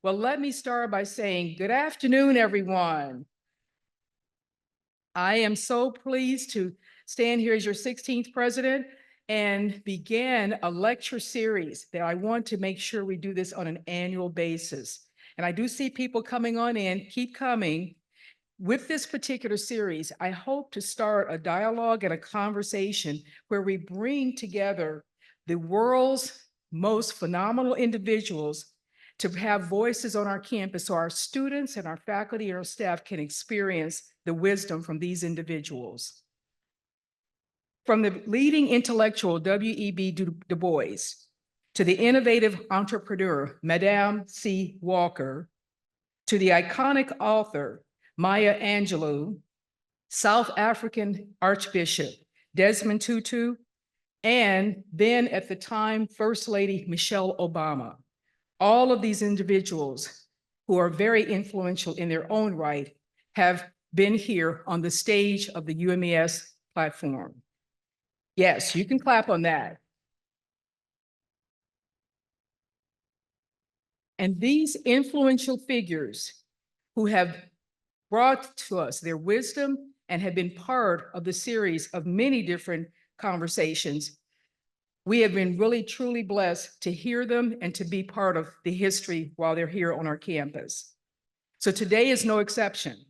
Well, let me start by saying good afternoon, everyone. I am so pleased to stand here as your 16th president and begin a lecture series that I want to make sure we do this on an annual basis. And I do see people coming on in, keep coming. With this particular series, I hope to start a dialogue and a conversation where we bring together the world's most phenomenal individuals to have voices on our campus so our students and our faculty and our staff can experience the wisdom from these individuals. From the leading intellectual W.E.B. Du Bois to the innovative entrepreneur, Madame C. Walker, to the iconic author, Maya Angelou, South African Archbishop Desmond Tutu, and then at the time, First Lady Michelle Obama. All of these individuals who are very influential in their own right have been here on the stage of the UMES platform. Yes, you can clap on that. And these influential figures who have brought to us their wisdom and have been part of the series of many different conversations, we have been really truly blessed to hear them and to be part of the history while they're here on our campus. So today is no exception.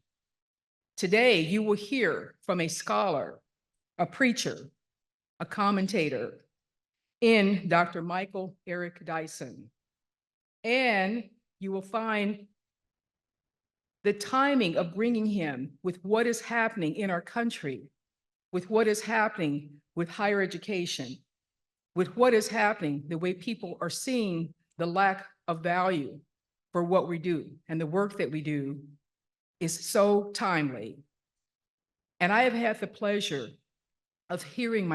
Today you will hear from a scholar, a preacher, a commentator in Dr. Michael Eric Dyson. And you will find the timing of bringing him with what is happening in our country, with what is happening with higher education, with what is happening, the way people are seeing the lack of value for what we do and the work that we do is so timely. And I have had the pleasure of hearing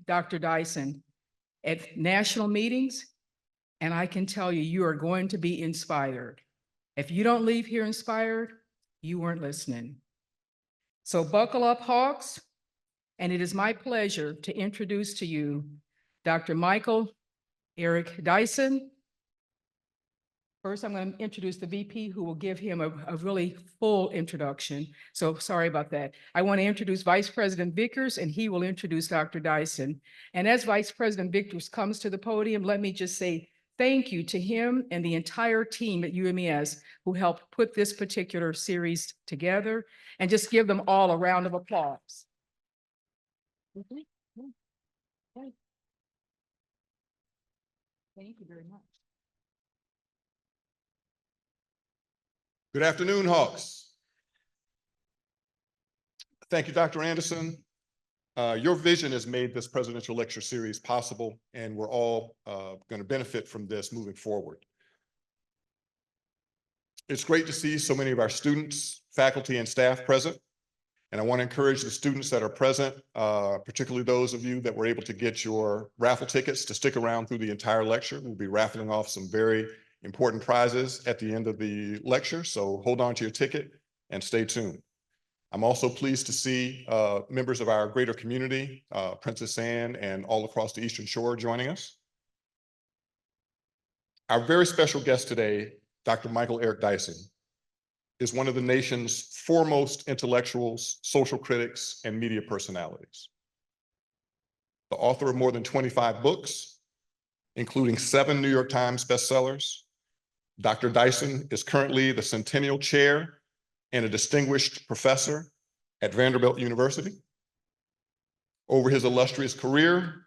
Dr. Dyson at national meetings, and I can tell you, you are going to be inspired. If you don't leave here inspired, you weren't listening. So buckle up, Hawks, and it is my pleasure to introduce to you Dr. Michael Eric Dyson. First, I'm going to introduce the VP who will give him a really full introduction. So sorry about that. I want to introduce Vice President Vickers, and he will introduce Dr. Dyson. And as Vice President Vickers comes to the podium, let me just say thank you to him and the entire team at UMES who helped put this particular series together, and just give them all a round of applause. Thank you very much. Good afternoon, Hawks. Thank you, Dr. Anderson. Your vision has made this presidential lecture series possible, and we're all going to benefit from this moving forward. It's great to see so many of our students, faculty, and staff present. And I want to encourage the students that are present, particularly those of you that were able to get your raffle tickets, to stick around through the entire lecture. We'll be raffling off some very important prizes at the end of the lecture, so hold on to your ticket and stay tuned. I'm also pleased to see members of our greater community, Princess Anne and all across the Eastern Shore, joining us. Our very special guest today, Dr. Michael Eric Dyson, is one of the nation's foremost intellectuals, social critics, and media personalities. The author of more than 25 books, including 7 New York Times bestsellers, Dr. Dyson is currently the Centennial Chair and a distinguished professor at Vanderbilt University. Over his illustrious career,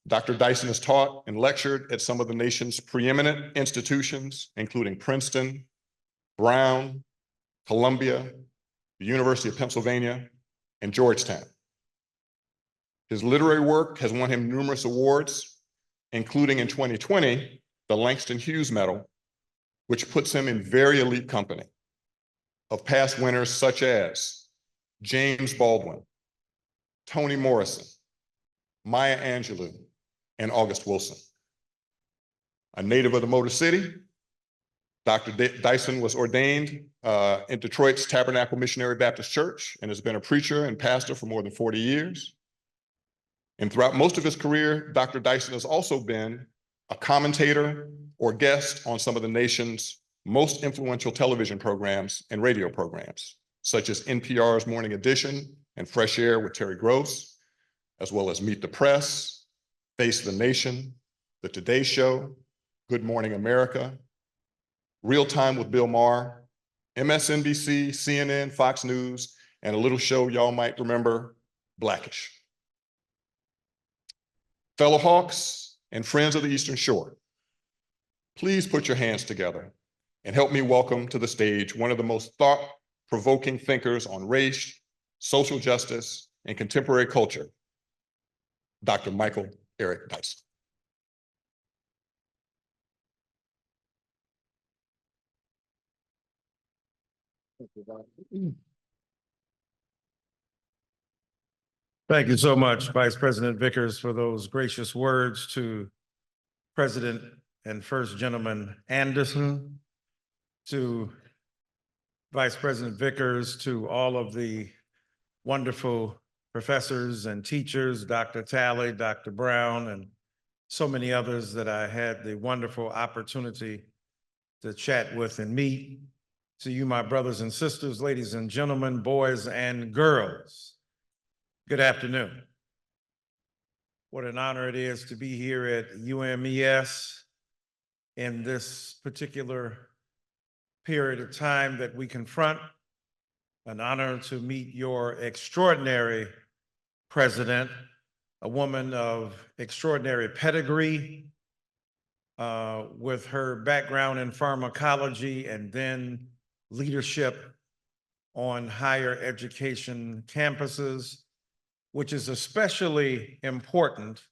Dr. Dyson has taught and lectured at some of the nation's preeminent institutions, including Princeton, Brown, Columbia, the University of Pennsylvania, and Georgetown. His literary work has won him numerous awards, including in 2020, the Langston Hughes Medal, which puts him in very elite company of past winners such as James Baldwin, Toni Morrison, Maya Angelou, and August Wilson. A native of the Motor City, Dr. Dyson was ordained in Detroit's Tabernacle Missionary Baptist Church and has been a preacher and pastor for more than 40 years. And throughout most of his career, Dr. Dyson has also been a commentator, or guest on some of the nation's most influential television programs and radio programs, such as NPR's Morning Edition and Fresh Air with Terry Gross, as well as Meet the Press, Face the Nation, The Today Show, Good Morning America, Real Time with Bill Maher, MSNBC, CNN, Fox News, and a little show y'all might remember, Blackish. Fellow Hawks and friends of the Eastern Shore, please put your hands together and help me welcome to the stage one of the most thought-provoking thinkers on race, social justice, and contemporary culture, Dr. Michael Eric Dyson. Thank you so much, Vice President Vickers, for those gracious words to President and First Gentleman Anderson, to Vice President Vickers, to all of the wonderful professors and teachers, Dr. Talley, Dr. Brown, and so many others that I had the wonderful opportunity to chat with and meet. To you, my brothers and sisters, ladies and gentlemen, boys and girls, good afternoon. What an honor it is to be here at UMES in this particular period of time that we confront. An honor to meet your extraordinary president, a woman of extraordinary pedigree, with her background in pharmacology and then leadership on higher education campuses, which is especially important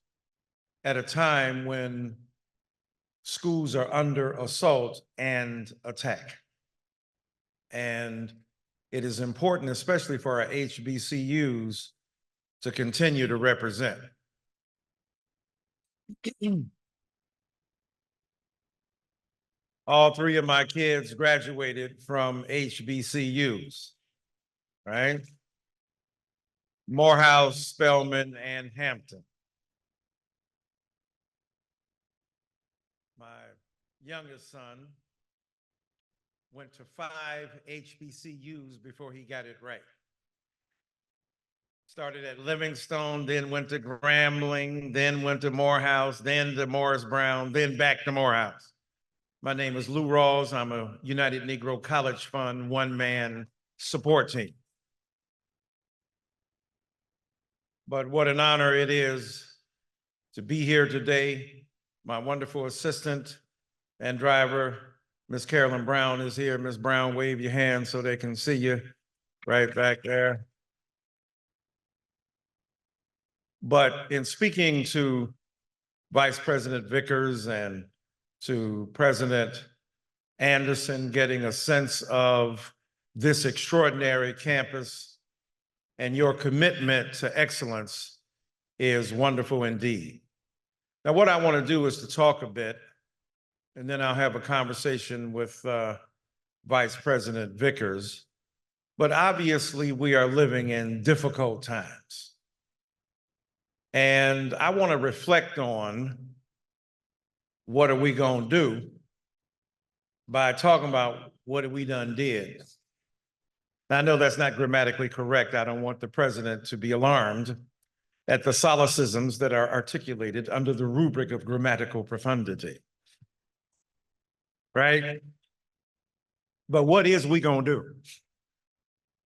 at a time when schools are under assault and attack. And it is important, especially for our HBCUs, to continue to represent. All three of my kids graduated from HBCUs, right? Morehouse, Spelman, and Hampton. My youngest son went to 5 HBCUs before he got it right. Started at Livingstone, then went to Grambling, then went to Morehouse, then to Morris Brown, then back to Morehouse. My name is Lou Rawls. I'm a United Negro College Fund one-man support team. But what an honor it is to be here today. My wonderful assistant and driver, Miss Carolyn Brown, is here. Miss Brown, wave your hand so they can see you right back there. But in speaking to Vice President Vickers and to President Anderson, getting a sense of this extraordinary campus and your commitment to excellence is wonderful indeed. Now, what I want to do is to talk a bit, and then I'll have a conversation with Vice President Vickers. But obviously, we are living in difficult times. And I want to reflect on what are we going to do by talking about what we done did. Now, I know that's not grammatically correct. I don't want the president to be alarmed at the solecisms that are articulated under the rubric of grammatical profundity. Right? But what is we gonna do?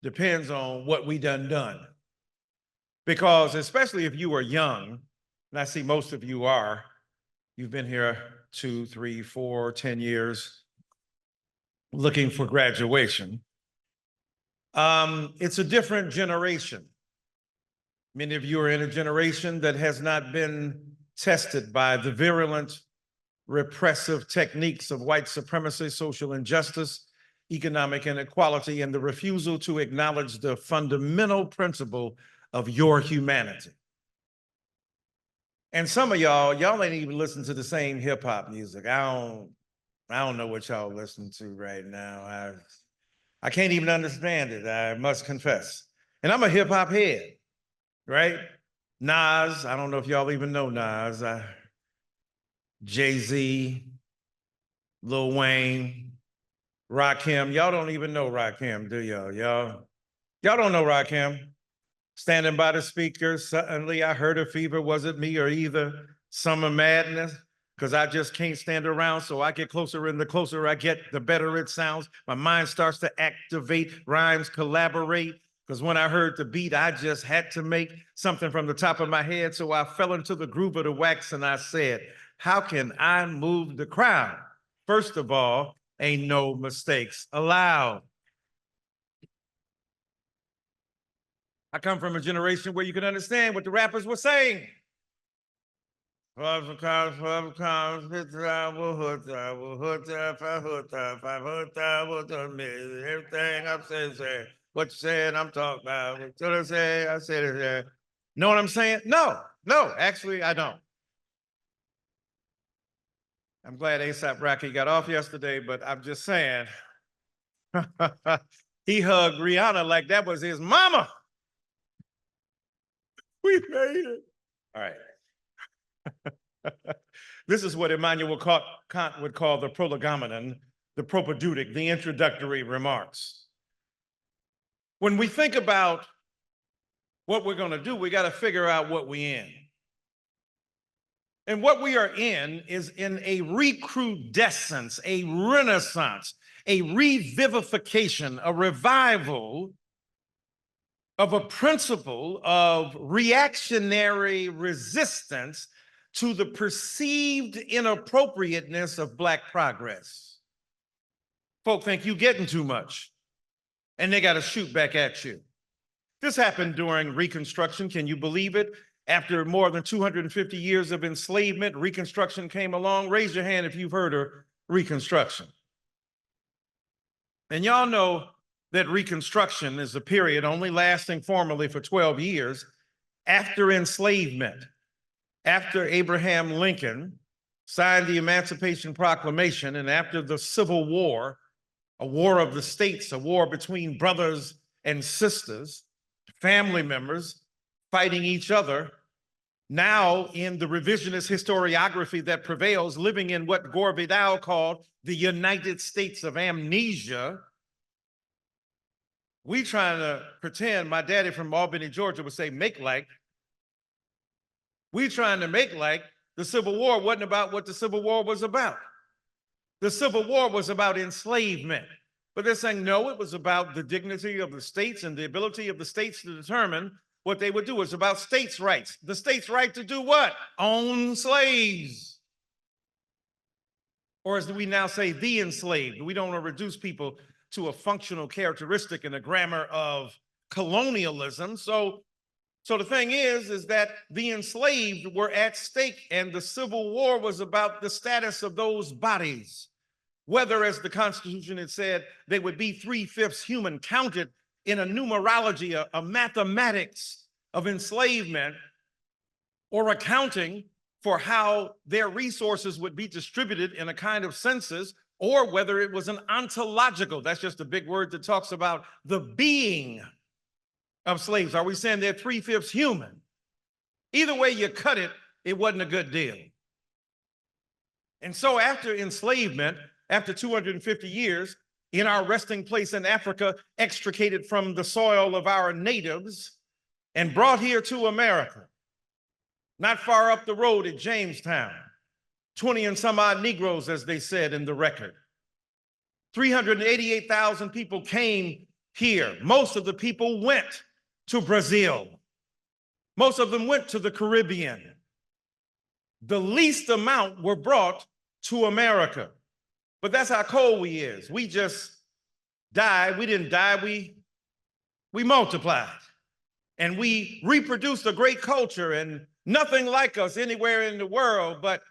Depends on what we done. Because especially if you are young, and I see most of you are, you've been here 2, 3, 4, 10 years looking for graduation. It's a different generation. Many of you are in a generation that has not been tested by the virulent, repressive techniques of white supremacy, social injustice, economic inequality, and the refusal to acknowledge the fundamental principle of your humanity. And some of y'all ain't even listen to the same hip hop music. I don't know what y'all listen to right now. I can't even understand it, I must confess. And I'm a hip hop head, right? Nas, I don't know if y'all even know Nas. Jay-Z, Lil Wayne, Rakim. Y'all don't even know Rakim, do y'all? Y'all don't know Rakim. Standing by the speaker, suddenly I heard a fever. Was it me or either? Summer madness, because I just can't stand around. So I get closer, and the closer I get, the better it sounds. My mind starts to activate, rhymes collaborate. Because when I heard the beat, I just had to make something from the top of my head. So I fell into the groove of the wax and I said, how can I move the crowd? First of all, ain't no mistakes allowed. I come from a generation where you can understand what the rappers were saying. Everything I'm saying, what you said, I'm talking about. What I say, I said it. Know what I'm saying? No, actually, I don't. I'm glad A$AP Rocky got off yesterday, but I'm just saying, he hugged Rihanna like that was his mama. We made it. All right. This is what Immanuel Kant would call the prolegomenon, the propedeutic, the introductory remarks. When we think about what we're going to do, we got to figure out what we're in. And what we are in is in a recrudescence, a renaissance, a revivification, a revival of a principle of reactionary resistance to the perceived inappropriateness of Black progress. Folk think you're getting too much, and they got to shoot back at you. This happened during Reconstruction. Can you believe it? After more than 250 years of enslavement, Reconstruction came along. Raise your hand if you've heard of Reconstruction. And y'all know that Reconstruction is a period only lasting formally for 12 years after enslavement. After Abraham Lincoln signed the Emancipation Proclamation, and after the Civil War, a war of the states, a war between brothers and sisters, family members fighting each other, now in the revisionist historiography that prevails, living in what Gore Vidal called the United States of Amnesia, we trying to pretend, my daddy from Albany, Georgia would say, make like. We trying to make like the Civil War wasn't about what the Civil War was about. The Civil War was about enslavement. But they're saying, no, it was about the dignity of the states and the ability of the states to determine what they would do. It's about states' rights. The states' right to do what? Own slaves. Or as we now say, the enslaved. We don't want to reduce people to a functional characteristic in the grammar of colonialism. So the thing is that the enslaved were at stake, and the Civil War was about the status of those bodies. Whether, as the Constitution had said, they would be 3/5 human, counted in a numerology, a mathematics of enslavement, or accounting for how their resources would be distributed in a kind of census, or whether it was an ontological, that's just a big word that talks about the being of slaves. Are we saying they're 3/5 human? Either way you cut it, it wasn't a good deal. And so after enslavement, after 250 years, in our resting place in Africa, extricated from the soil of our natives and brought here to America, not far up the road at Jamestown, 20 and some odd Negroes, as they said in the record. 388,000 people came here. Most of the people went to Brazil. Most of them went to the Caribbean. The least amount were brought to America. But that's how cold we is. We just died. We didn't die. We multiplied. And we reproduced a great culture, and nothing like us anywhere in the world. But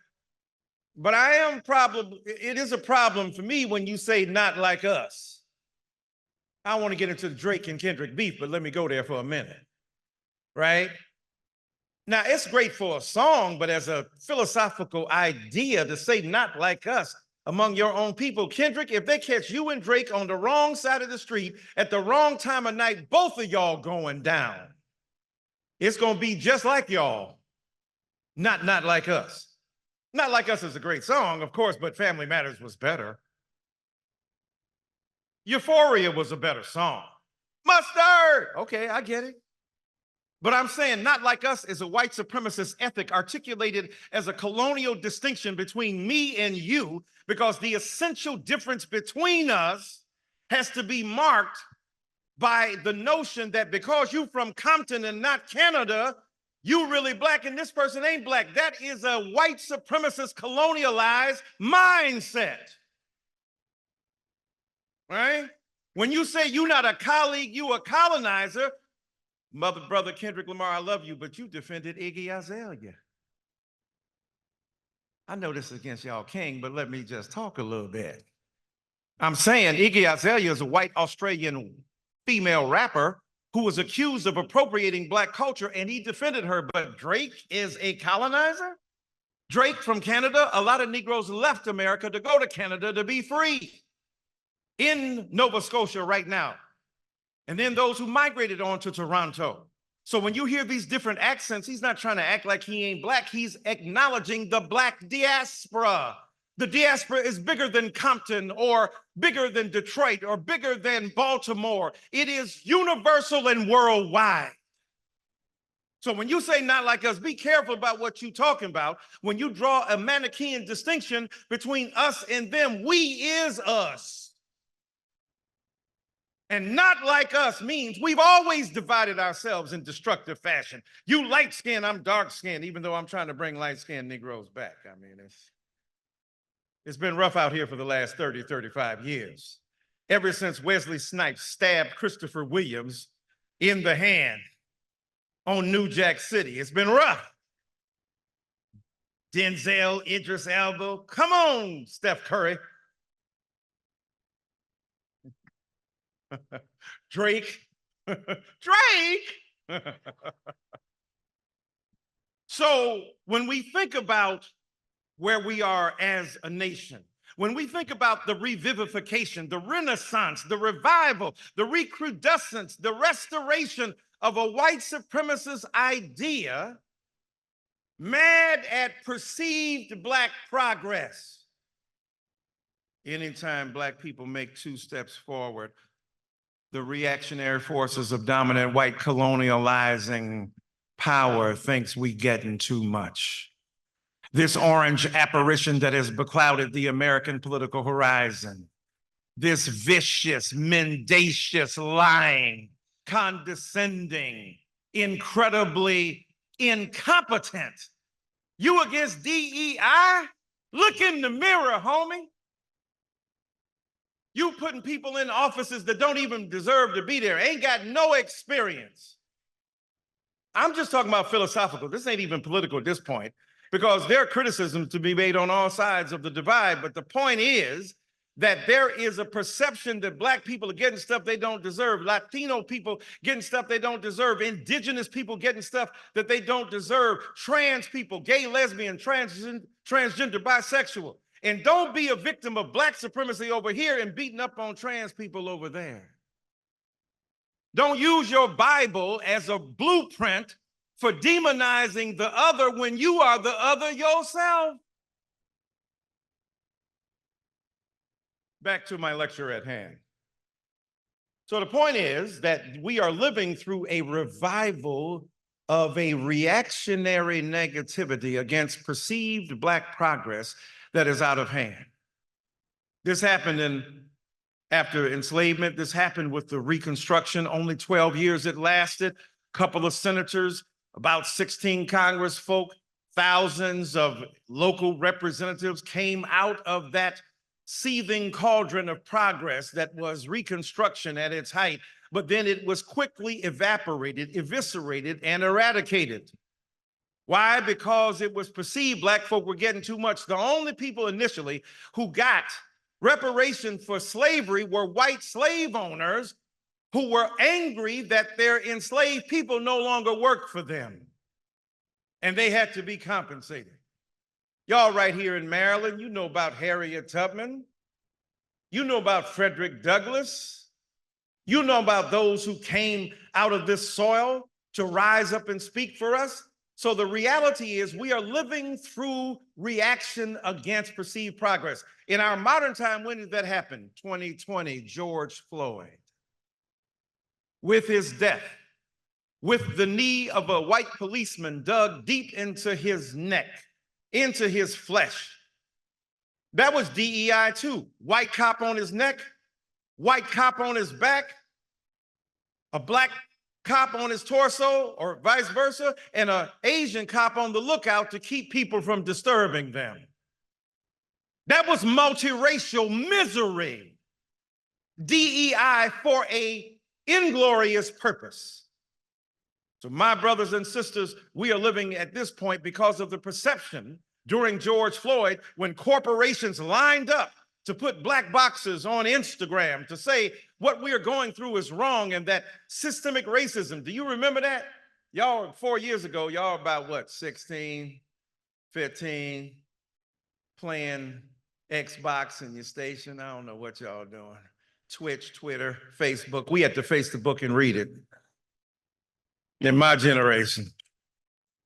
it is a problem for me when you say not like us. I don't want to get into the Drake and Kendrick beef, but let me go there for a minute, right? Now, it's great for a song, but as a philosophical idea to say not like us among your own people, Kendrick, if they catch you and Drake on the wrong side of the street at the wrong time of night, both of y'all going down. It's going to be just like y'all, not like us. Not Like Us is a great song, of course, but Family Matters was better. Euphoria was a better song. Mustard! Okay, I get it. But I'm saying Not Like Us is a white supremacist ethic articulated as a colonial distinction between me and you, because the essential difference between us has to be marked by the notion that because you from Compton and not Canada, you really black and this person ain't black. That is a white supremacist colonialized mindset. Right? When you say you're not a colleague, you a colonizer, brother Kendrick Lamar, I love you, but you defended Iggy Azalea. I know this is against y'all king, but let me just talk a little bit. I'm saying Iggy Azalea is a white Australian female rapper who was accused of appropriating black culture, and he defended her. But Drake is a colonizer? Drake from Canada, a lot of Negroes left America to go to Canada to be free in Nova Scotia right now. And then those who migrated on to Toronto. So when you hear these different accents, he's not trying to act like he ain't black. He's acknowledging the black diaspora. The diaspora is bigger than Compton or bigger than Detroit or bigger than Baltimore. It is universal and worldwide. So when you say Not Like Us, be careful about what you're talking about. When you draw a Manichaean distinction between us and them, we is us. And Not Like Us means we've always divided ourselves in destructive fashion. You light-skinned, I'm dark-skinned, even though I'm trying to bring light-skinned Negroes back. I mean, it's been rough out here for the last 30, 35 years. Ever since Wesley Snipes stabbed Christopher Williams in the hand on New Jack City, it's been rough. Denzel, Idris Elba, come on, Steph Curry. Drake. Drake. So when we think about where we are as a nation, when we think about the revivification, the renaissance, the revival, the recrudescence, the restoration of a white supremacist idea, mad at perceived black progress. Anytime black people make 2 steps forward, the reactionary forces of dominant white colonializing power thinks we getting too much. This orange apparition that has beclouded the American political horizon, this vicious, mendacious, lying, condescending, incredibly incompetent. You against DEI? Look in the mirror, homie. You putting people in offices that don't even deserve to be there, ain't got no experience. I'm just talking about philosophical. This ain't even political at this point, because there are criticisms to be made on all sides of the divide. But the point is that there is a perception that black people are getting stuff they don't deserve, Latino people getting stuff they don't deserve, indigenous people getting stuff that they don't deserve, trans people, gay, lesbian, transgender, bisexual. And don't be a victim of black supremacy over here and beating up on trans people over there. Don't use your Bible as a blueprint for demonizing the other when you are the other yourself. Back to my lecture at hand. So the point is that we are living through a revival of a reactionary negativity against perceived black progress that is out of hand. This happened after enslavement. This happened with the Reconstruction. Only 12 years it lasted. A couple of senators, about 16 Congress folk, thousands of local representatives came out of that seething cauldron of progress that was Reconstruction at its height. But then it was quickly evaporated, eviscerated, and eradicated. Why? Because it was perceived black folk were getting too much. The only people initially who got reparation for slavery were white slave owners who were angry that their enslaved people no longer worked for them, and they had to be compensated. Y'all right here in Maryland, you know about Harriet Tubman. You know about Frederick Douglass. You know about those who came out of this soil to rise up and speak for us. So the reality is we are living through reaction against perceived progress. In our modern time, when did that happen? 2020, George Floyd. With his death, with the knee of a white policeman dug deep into his neck, into his flesh. That was DEI too. White cop on his neck, white cop on his back, a black cop on his torso or vice versa, and an Asian cop on the lookout to keep people from disturbing them. That was multiracial misery. DEI for a inglorious purpose. So my brothers and sisters, we are living at this point because of the perception during George Floyd when corporations lined up to put black boxes on Instagram to say what we are going through is wrong and that systemic racism. Do you remember that? Y'all, 4 years ago, y'all about what, 16, 15, playing Xbox in your station? I don't know what y'all doing. Twitch, Twitter, Facebook. We had to face the book and read it. In my generation,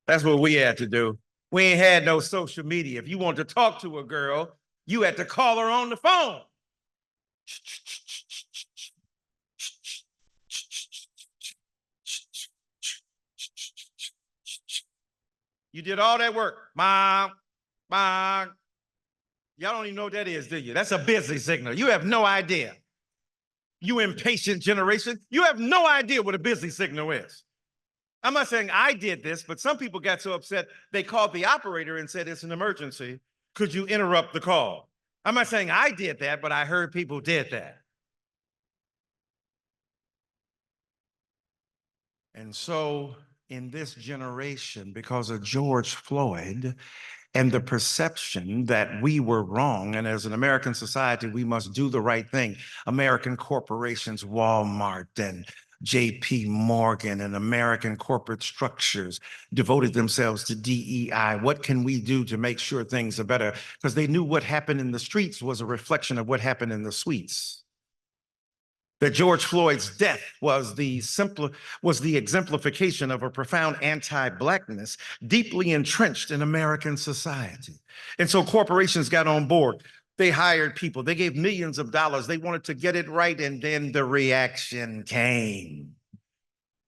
that's what we had to do. We ain't had no social media. If you wanted to talk to a girl, you had to call her on the phone. You did all that work. Mom. Y'all don't even know what that is, do you? That's a busy signal. You have no idea. You impatient generation, you have no idea what a busy signal is. I'm not saying I did this, but some people got so upset, they called the operator and said, it's an emergency. Could you interrupt the call? I'm not saying I did that, but I heard people did that. And so in this generation, because of George Floyd and the perception that we were wrong, and as an American society, we must do the right thing. American corporations, Walmart and JP Morgan and American corporate structures devoted themselves to DEI. What can we do to make sure things are better? Because they knew what happened in the streets was a reflection of what happened in the suites. That George Floyd's death was the exemplification of a profound anti-Blackness deeply entrenched in American society. And so corporations got on board. They hired people. They gave millions of dollars. They wanted to get it right, and then the reaction came.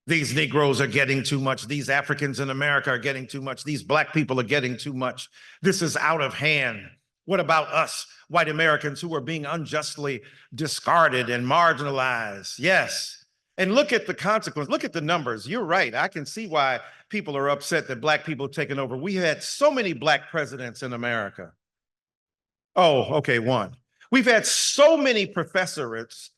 These Negroes are getting too much. These Africans in America are getting too much. These Black people are getting too much. This is out of hand. What about us, white Americans, who are being unjustly discarded and marginalized? Yes. And look at the consequence. Look at the numbers. You're right. I can see why people are upset that Black people have taken over. We had so many Black presidents in America. Oh, okay, one. We've had so many professorates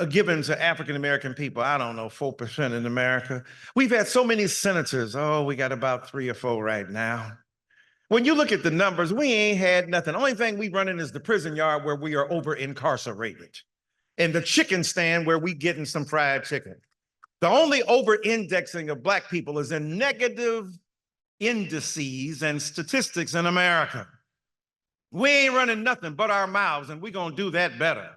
given to African-American people. I don't know, 4% in America. We've had so many senators. Oh, we got about 3 or 4 right now. When you look at the numbers, we ain't had nothing. The only thing we running is the prison yard where we are over incarcerated, and the chicken stand where we getting some fried chicken. The only over indexing of Black people is in negative indices and statistics in America. We ain't running nothing but our mouths, and we're gonna do that better.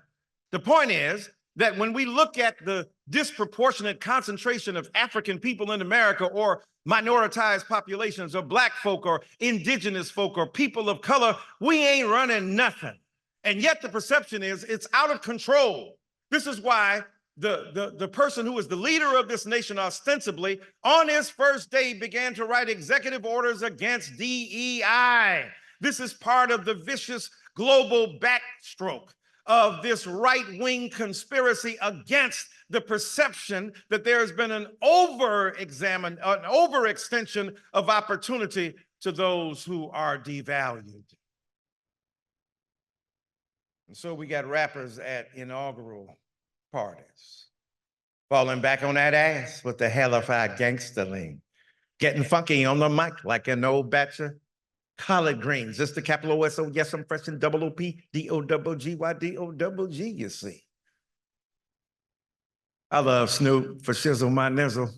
The point is that when we look at the disproportionate concentration of African people in America, or minoritized populations, or Black folk, or indigenous folk, or people of color, we ain't running nothing. And yet the perception is it's out of control. This is why the person who is the leader of this nation ostensibly on his first day began to write executive orders against DEI. This is part of the vicious global backstroke of this right-wing conspiracy against the perception that there has been an overextension of opportunity to those who are devalued. And so we got rappers at inaugural parties falling back on that ass with the hellified gangsterling, getting funky on the mic like an old batch of collard greens. Just the capital O-S-O, yes, I'm fresh and double O-P, D-O-double-G-Y-D-O-double-G, you see. I love Snoop for shizzle my nizzle.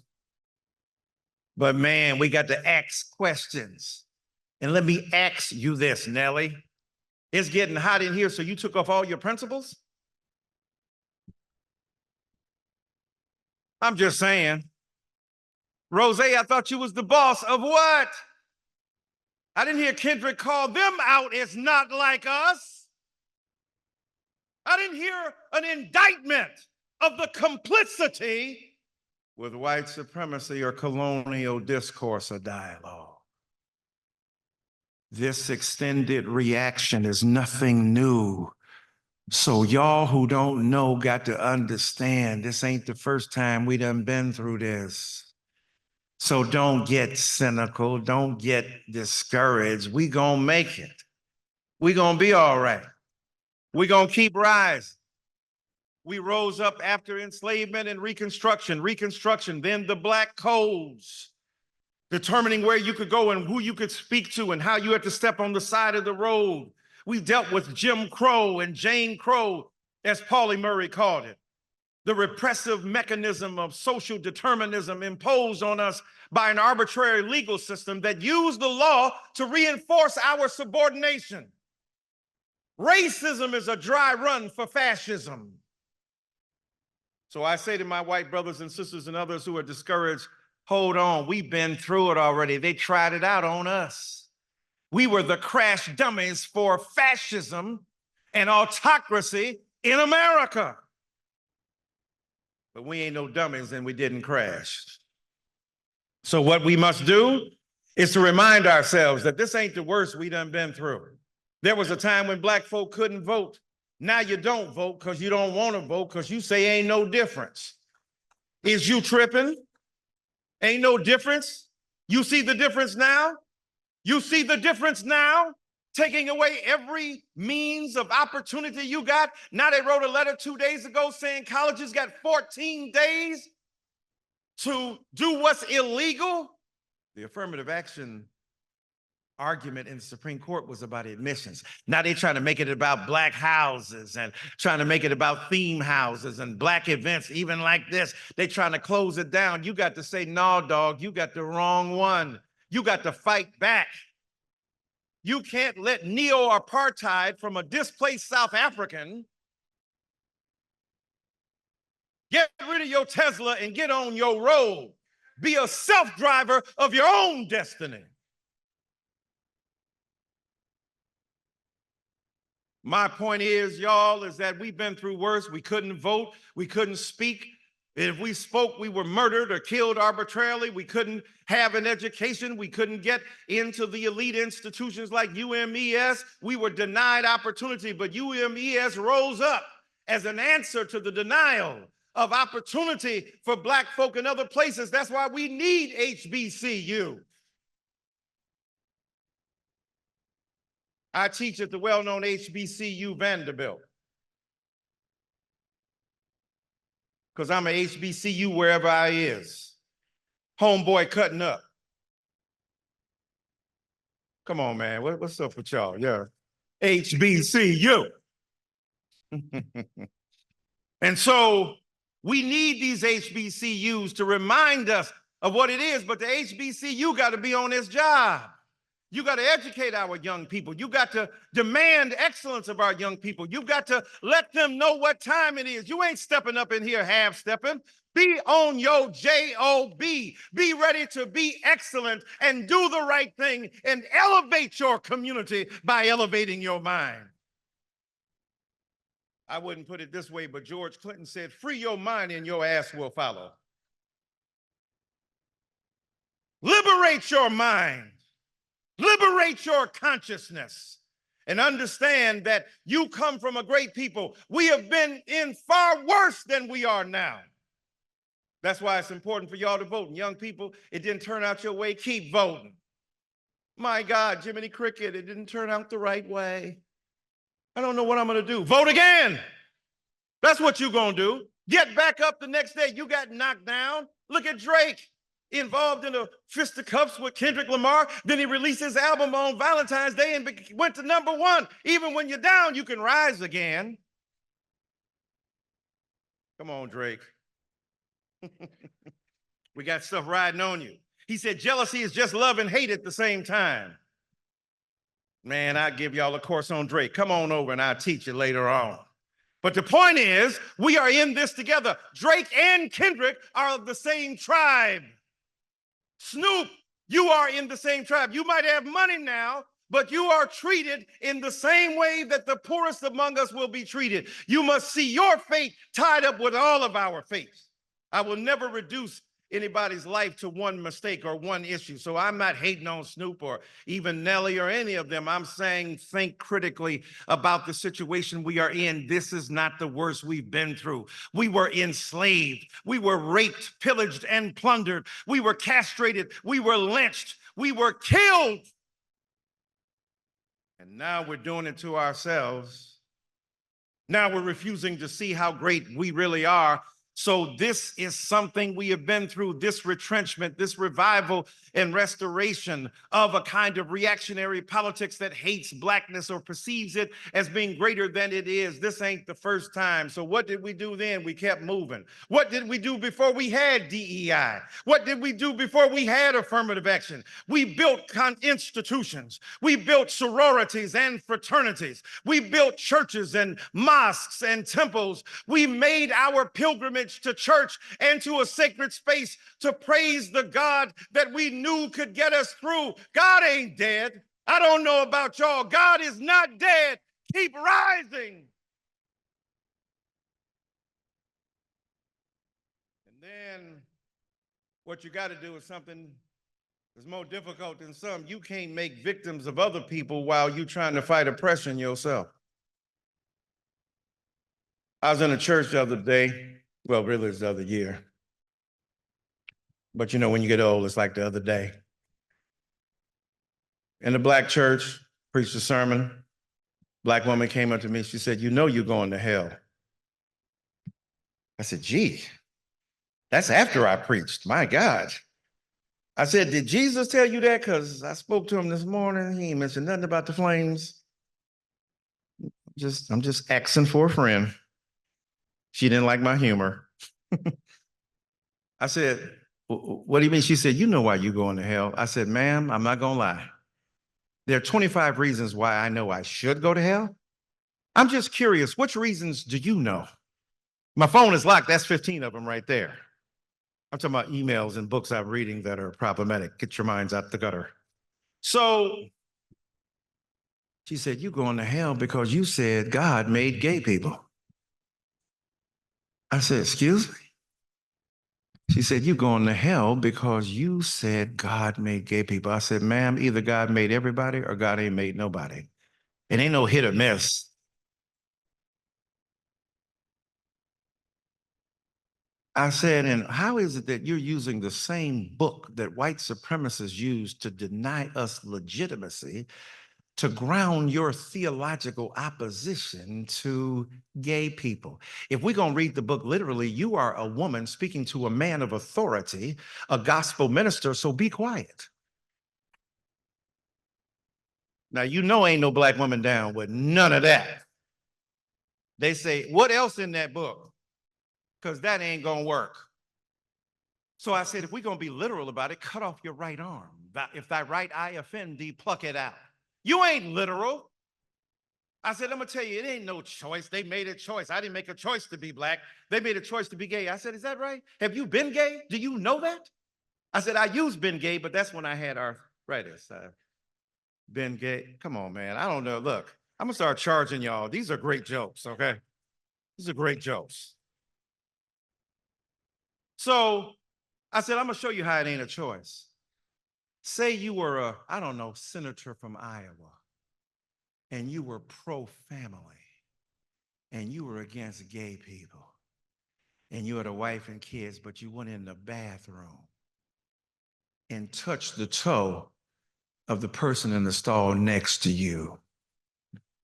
But man, we got to ask questions. And let me ask you this, Nelly. It's getting hot in here, so you took off all your principles? I'm just saying. Rose, I thought you was the boss of what? I didn't hear Kendrick call them out as not like us. I didn't hear an indictment of the complicity with white supremacy or colonial discourse or dialogue. This extended reaction is nothing new. So y'all who don't know got to understand this ain't the first time we done been through this. So don't get cynical, don't get discouraged. We gonna make it. We gonna be all right. We gonna keep rising. We rose up after enslavement and Reconstruction, then the Black codes, determining where you could go and who you could speak to and how you had to step on the side of the road. We dealt with Jim Crow and Jane Crow, as Pauli Murray called it, the repressive mechanism of social determinism imposed on us by an arbitrary legal system that used the law to reinforce our subordination. Racism is a dry run for fascism. So I say to my white brothers and sisters and others who are discouraged, hold on, we've been through it already. They tried it out on us. We were the crash dummies for fascism and autocracy in America. But we ain't no dummies and we didn't crash. So what we must do is to remind ourselves that this ain't the worst we done been through. There was a time when Black folk couldn't vote. Now you don't vote because you don't want to vote because you say ain't no difference. Is you tripping? Ain't no difference? You see the difference now? You see the difference now? Taking away every means of opportunity you got. Now they wrote a letter 2 days ago saying colleges got 14 days to do what's illegal. The affirmative action argument in the Supreme Court was about admissions. Now they're trying to make it about Black houses and trying to make it about theme houses and Black events, even like this. They're trying to close it down. You got to say, no, dog, you got the wrong one. You got to fight back. You can't let neo-apartheid from a displaced South African get rid of your Tesla and get on your road. Be a self-driver of your own destiny. My point is, y'all, is that we've been through worse. We couldn't vote. We couldn't speak. If we spoke, we were murdered or killed arbitrarily. We couldn't have an education. We couldn't get into the elite institutions like UMES. We were denied opportunity, but UMES rose up as an answer to the denial of opportunity for Black folk in other places. That's why we need HBCU. I teach at the well-known HBCU Vanderbilt, because I'm a HBCU wherever I is. Homeboy cutting up. Come on, man. What's up with y'all? Yeah. HBCU. And so we need these HBCUs to remind us of what it is, but the HBCU got to be on its job. You got to educate our young people. You got to demand excellence of our young people. You got to let them know what time it is. You ain't stepping up in here half-stepping. Be on your job. Be ready to be excellent and do the right thing and elevate your community by elevating your mind. I wouldn't put it this way, but George Clinton said, free your mind and your ass will follow. Liberate your mind. Liberate your consciousness and understand that you come from a great people. We have been in far worse than we are now. That's why it's important for y'all to vote. And young people, it didn't turn out your way, keep voting. My God, Jiminy Cricket, it didn't turn out the right way. I don't know what I'm gonna do. Vote again. That's what you're gonna do. Get back up the next day. You got knocked down. Look at Drake. Involved in a fisticuffs with Kendrick Lamar. Then he released his album on Valentine's Day and went to #1. Even when you're down, you can rise again. Come on, Drake. We got stuff riding on you. He said jealousy is just love and hate at the same time. Man, I'll give y'all a course on Drake. Come on over and I'll teach you later on. But the point is, we are in this together. Drake and Kendrick are of the same tribe. Snoop, you are in the same tribe. You might have money now, but you are treated in the same way that the poorest among us will be treated. You must see your fate tied up with all of our fates. I will never reduce anybody's life to one mistake or one issue. So I'm not hating on Snoop or even Nelly or any of them. I'm saying think critically about the situation we are in. This is not the worst we've been through. We were enslaved. We were raped, pillaged, and plundered. We were castrated. We were lynched. We were killed. And now we're doing it to ourselves. Now we're refusing to see how great we really are. So this is something we have been through, this retrenchment, this revival and restoration of a kind of reactionary politics that hates blackness or perceives it as being greater than it is. This ain't the first time. So what did we do then? We kept moving. What did we do before we had DEI? What did we do before we had affirmative action? We built institutions. We built sororities and fraternities. We built churches and mosques and temples. We made our pilgrimage to church and to a sacred space to praise the God that we knew could get us through. God ain't dead. I don't know about y'all. God is not dead. Keep rising. And then what you got to do is something that's more difficult than some. You can't make victims of other people while you're trying to fight oppression yourself. I was in a church the other day. Well, really, it's the other year. But you know, when you get old, it's like the other day. In the black church, preached a sermon. Black woman came up to me. She said, "You know you're going to hell." I said, "Gee, that's after I preached. My God." I said, "Did Jesus tell you that? Because I spoke to him this morning. He ain't mentioned nothing about the flames. I'm just asking for a friend." She didn't like my humor. I said, "What do you mean?" She said, "You know why you're going to hell." I said, "Ma'am, I'm not going to lie. There are 25 reasons why I know I should go to hell. I'm just curious, which reasons do you know?" My phone is locked. That's 15 of them right there. I'm talking about emails and books I'm reading that are problematic. Get your minds out the gutter. So she said, "You're going to hell because you said God made gay people." I said, "Excuse me?" She said, "You're going to hell because you said God made gay people." I said, "Ma'am, either God made everybody or God ain't made nobody. It ain't no hit or miss." I said, "And how is it that you're using the same book that white supremacists use to deny us legitimacy to ground your theological opposition to gay people? If we're going to read the book literally, you are a woman speaking to a man of authority, a gospel minister, so be quiet." Now, you know ain't no black woman down with none of that. They say, "What else in that book?" Because that ain't going to work. So I said, if we're going to be literal about it, cut off your right arm. If thy right eye offend thee, pluck it out. You ain't literal. I said, I'm going to tell you, it ain't no choice. They made a choice. I didn't make a choice to be black. They made a choice to be gay. I said, is that right? Have you been gay? Do you know that? I said, I used been gay, but that's when I had arthritis. I've been gay. Come on, man. I don't know. Look, I'm going to start charging y'all. These are great jokes, okay? These are great jokes. So I said, I'm going to show you how it ain't a choice. Say you were I don't know, senator from Iowa, and you were pro-family, and you were against gay people, and you had a wife and kids, but you went in the bathroom and touched the toe of the person in the stall next to you.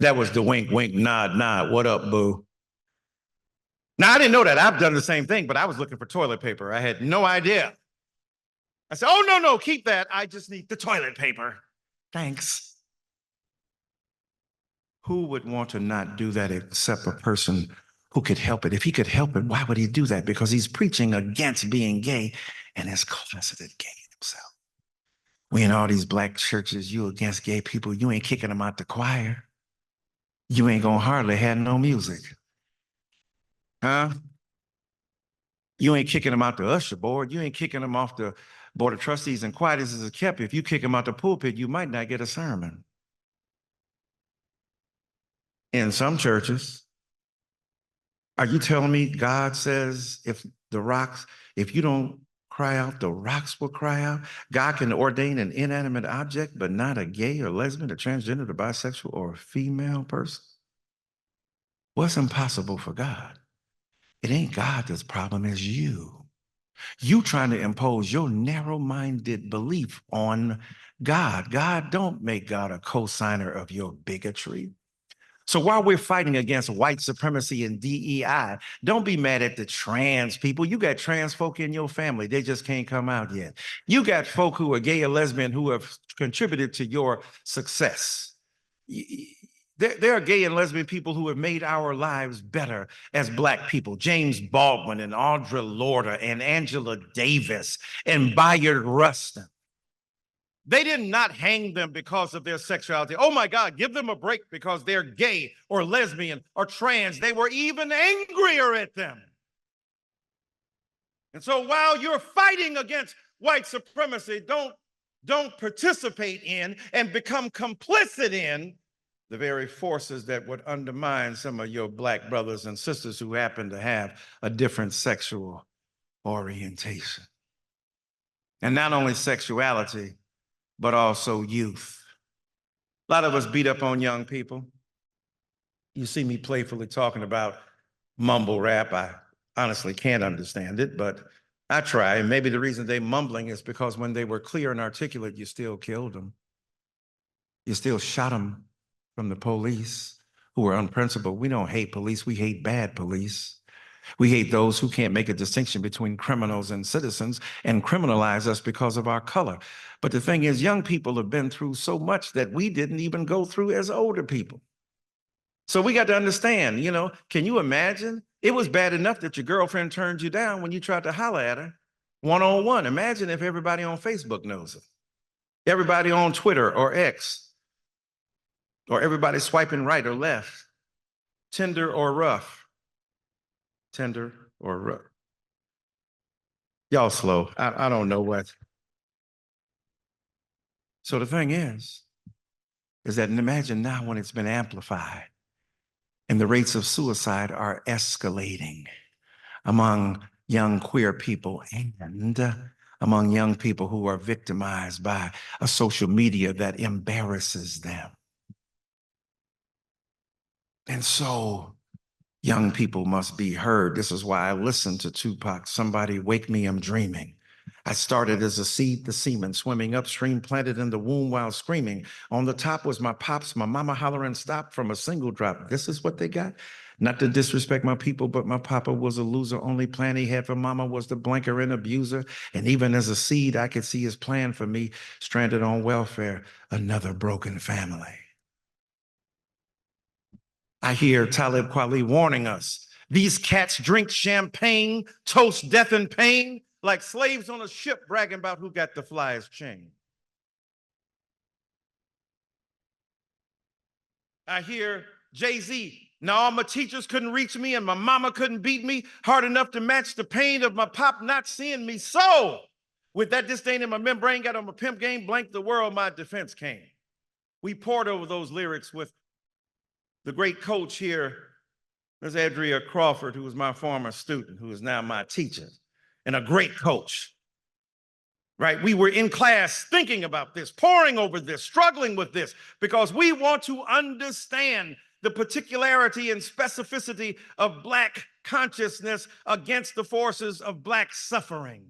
That was the wink, wink, nod, nod. What up, boo? Now, I didn't know that. I've done the same thing, but I was looking for toilet paper. I had no idea. I said, "Oh, no, keep that. I just need the toilet paper. Thanks." Who would want to not do that except a person who could help it? If he could help it, why would he do that? Because he's preaching against being gay and is closeted gay himself. We in all these black churches, you against gay people, you ain't kicking them out the choir. You ain't gonna hardly have no music. Huh? You ain't kicking them out the usher board. You ain't kicking them off the Board of Trustees and quietus is kept. If you kick them out the pulpit, you might not get a sermon. In some churches, are you telling me God says if you don't cry out, the rocks will cry out? God can ordain an inanimate object, but not a gay or lesbian, a transgender, a bisexual, or a female person? What's impossible for God? It ain't God that's problem, it's you. You trying to impose your narrow-minded belief on God. God don't make God a co-signer of your bigotry. So while we're fighting against white supremacy and DEI, don't be mad at the trans people. You got trans folk in your family. They just can't come out yet. You got folk who are gay or lesbian who have contributed to your success. There are gay and lesbian people who have made our lives better as Black people. James Baldwin and Audre Lorde and Angela Davis and Bayard Rustin. They did not hang them because of their sexuality. Oh my God, give them a break because they're gay or lesbian or trans. They were even angrier at them. And so while you're fighting against white supremacy, don't participate in and become complicit in the very forces that would undermine some of your Black brothers and sisters who happen to have a different sexual orientation. And not only sexuality, but also youth. A lot of us beat up on young people. You see me playfully talking about mumble rap. I honestly can't understand it, but I try. And maybe the reason they're mumbling is because when they were clear and articulate, you still killed them. You still shot them from the police who were unprincipled. We don't hate police, we hate bad police. We hate those who can't make a distinction between criminals and citizens and criminalize us because of our color. But the thing is, young people have been through so much that we didn't even go through as older people. So we got to understand, can you imagine? It was bad enough that your girlfriend turned you down when you tried to holler at her one-on-one. Imagine if everybody on Facebook knows it. Everybody on Twitter or X, or everybody swiping right or left, Tinder or rough. Tender or rough. Y'all slow. I don't know what. So the thing is that imagine now when it's been amplified and the rates of suicide are escalating among young queer people and among young people who are victimized by a social media that embarrasses them. And so young people must be heard. This is why I listened to Tupac, Somebody Wake Me, I'm Dreaming. I started as a seed, the semen, swimming upstream, planted in the womb while screaming. On the top was my pops, my mama hollering stop from a single drop. This is what they got. Not to disrespect my people, but my papa was a loser. Only plan he had for mama was the blanker and abuser. And even as a seed, I could see his plan for me, stranded on welfare, another broken family. I hear Talib Kweli warning us. These cats drink champagne, toast death and pain, like slaves on a ship bragging about who got the flyest chain. I hear Jay-Z, now all my teachers couldn't reach me and my mama couldn't beat me hard enough to match the pain of my pop not seeing me. So, with that disdain in my membrane, got on my pimp game, blanked the world, my defense came. We poured over those lyrics with the great coach here, Ms. Adria Crawford, who was my former student, who is now my teacher, and a great coach, right? We were in class thinking about this, poring over this, struggling with this, because we want to understand the particularity and specificity of Black consciousness against the forces of Black suffering.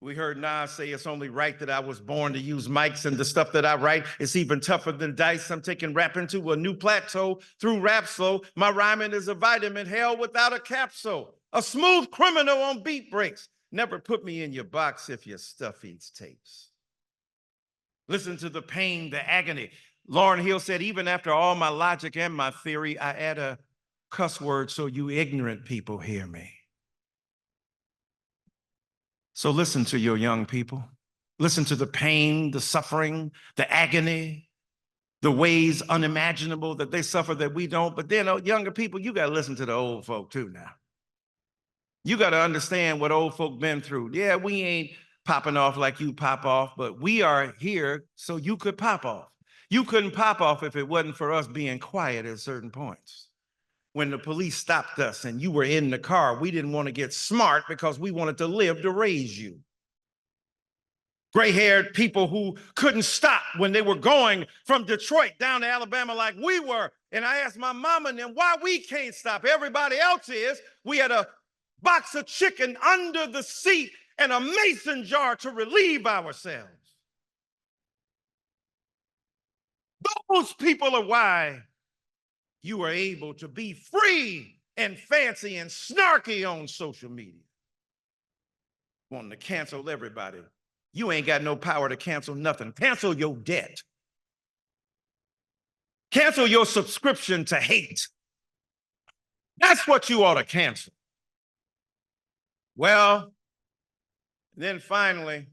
We heard Nas say it's only right that I was born to use mics, and the stuff that I write is even tougher than dice. I'm taking rap into a new plateau through rap slow. My rhyming is a vitamin, hell without a capsule. A smooth criminal on beat breaks. Never put me in your box if your stuff eats tapes. Listen to the pain, the agony. Lauryn Hill said, even after all my logic and my theory, I add a cuss word so you ignorant people hear me. So listen to your young people. Listen to the pain, the suffering, the agony, the ways unimaginable that they suffer that we don't. But then younger people, you got to listen to the old folk too now. You got to understand what old folk been through. Yeah, we ain't popping off like you pop off, but we are here so you could pop off. You couldn't pop off if it wasn't for us being quiet at certain points. When the police stopped us and you were in the car, we didn't want to get smart because we wanted to live to raise you. Gray-haired people who couldn't stop when they were going from Detroit down to Alabama like we were. And I asked my mama and them why we can't stop. Everybody else is. We had a box of chicken under the seat and a mason jar to relieve ourselves. Those people are why you are able to be free and fancy and snarky on social media. Wanting to cancel everybody. You ain't got no power to cancel nothing. Cancel your debt. Cancel your subscription to hate. That's what you ought to cancel. Well, then finally,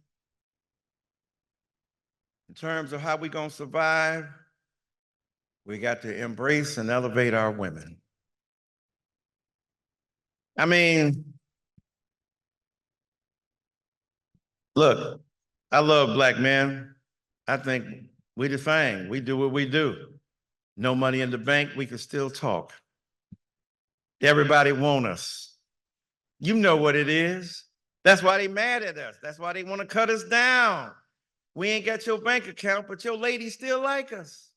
in terms of how we gonna survive, we got to embrace and elevate our women. I mean, look, I love Black men. I think we the thing. We do what we do. No money in the bank, we can still talk. Everybody want us. You know what it is. That's why they mad at us. That's why they want to cut us down. We ain't got your bank account, but your ladies still like us.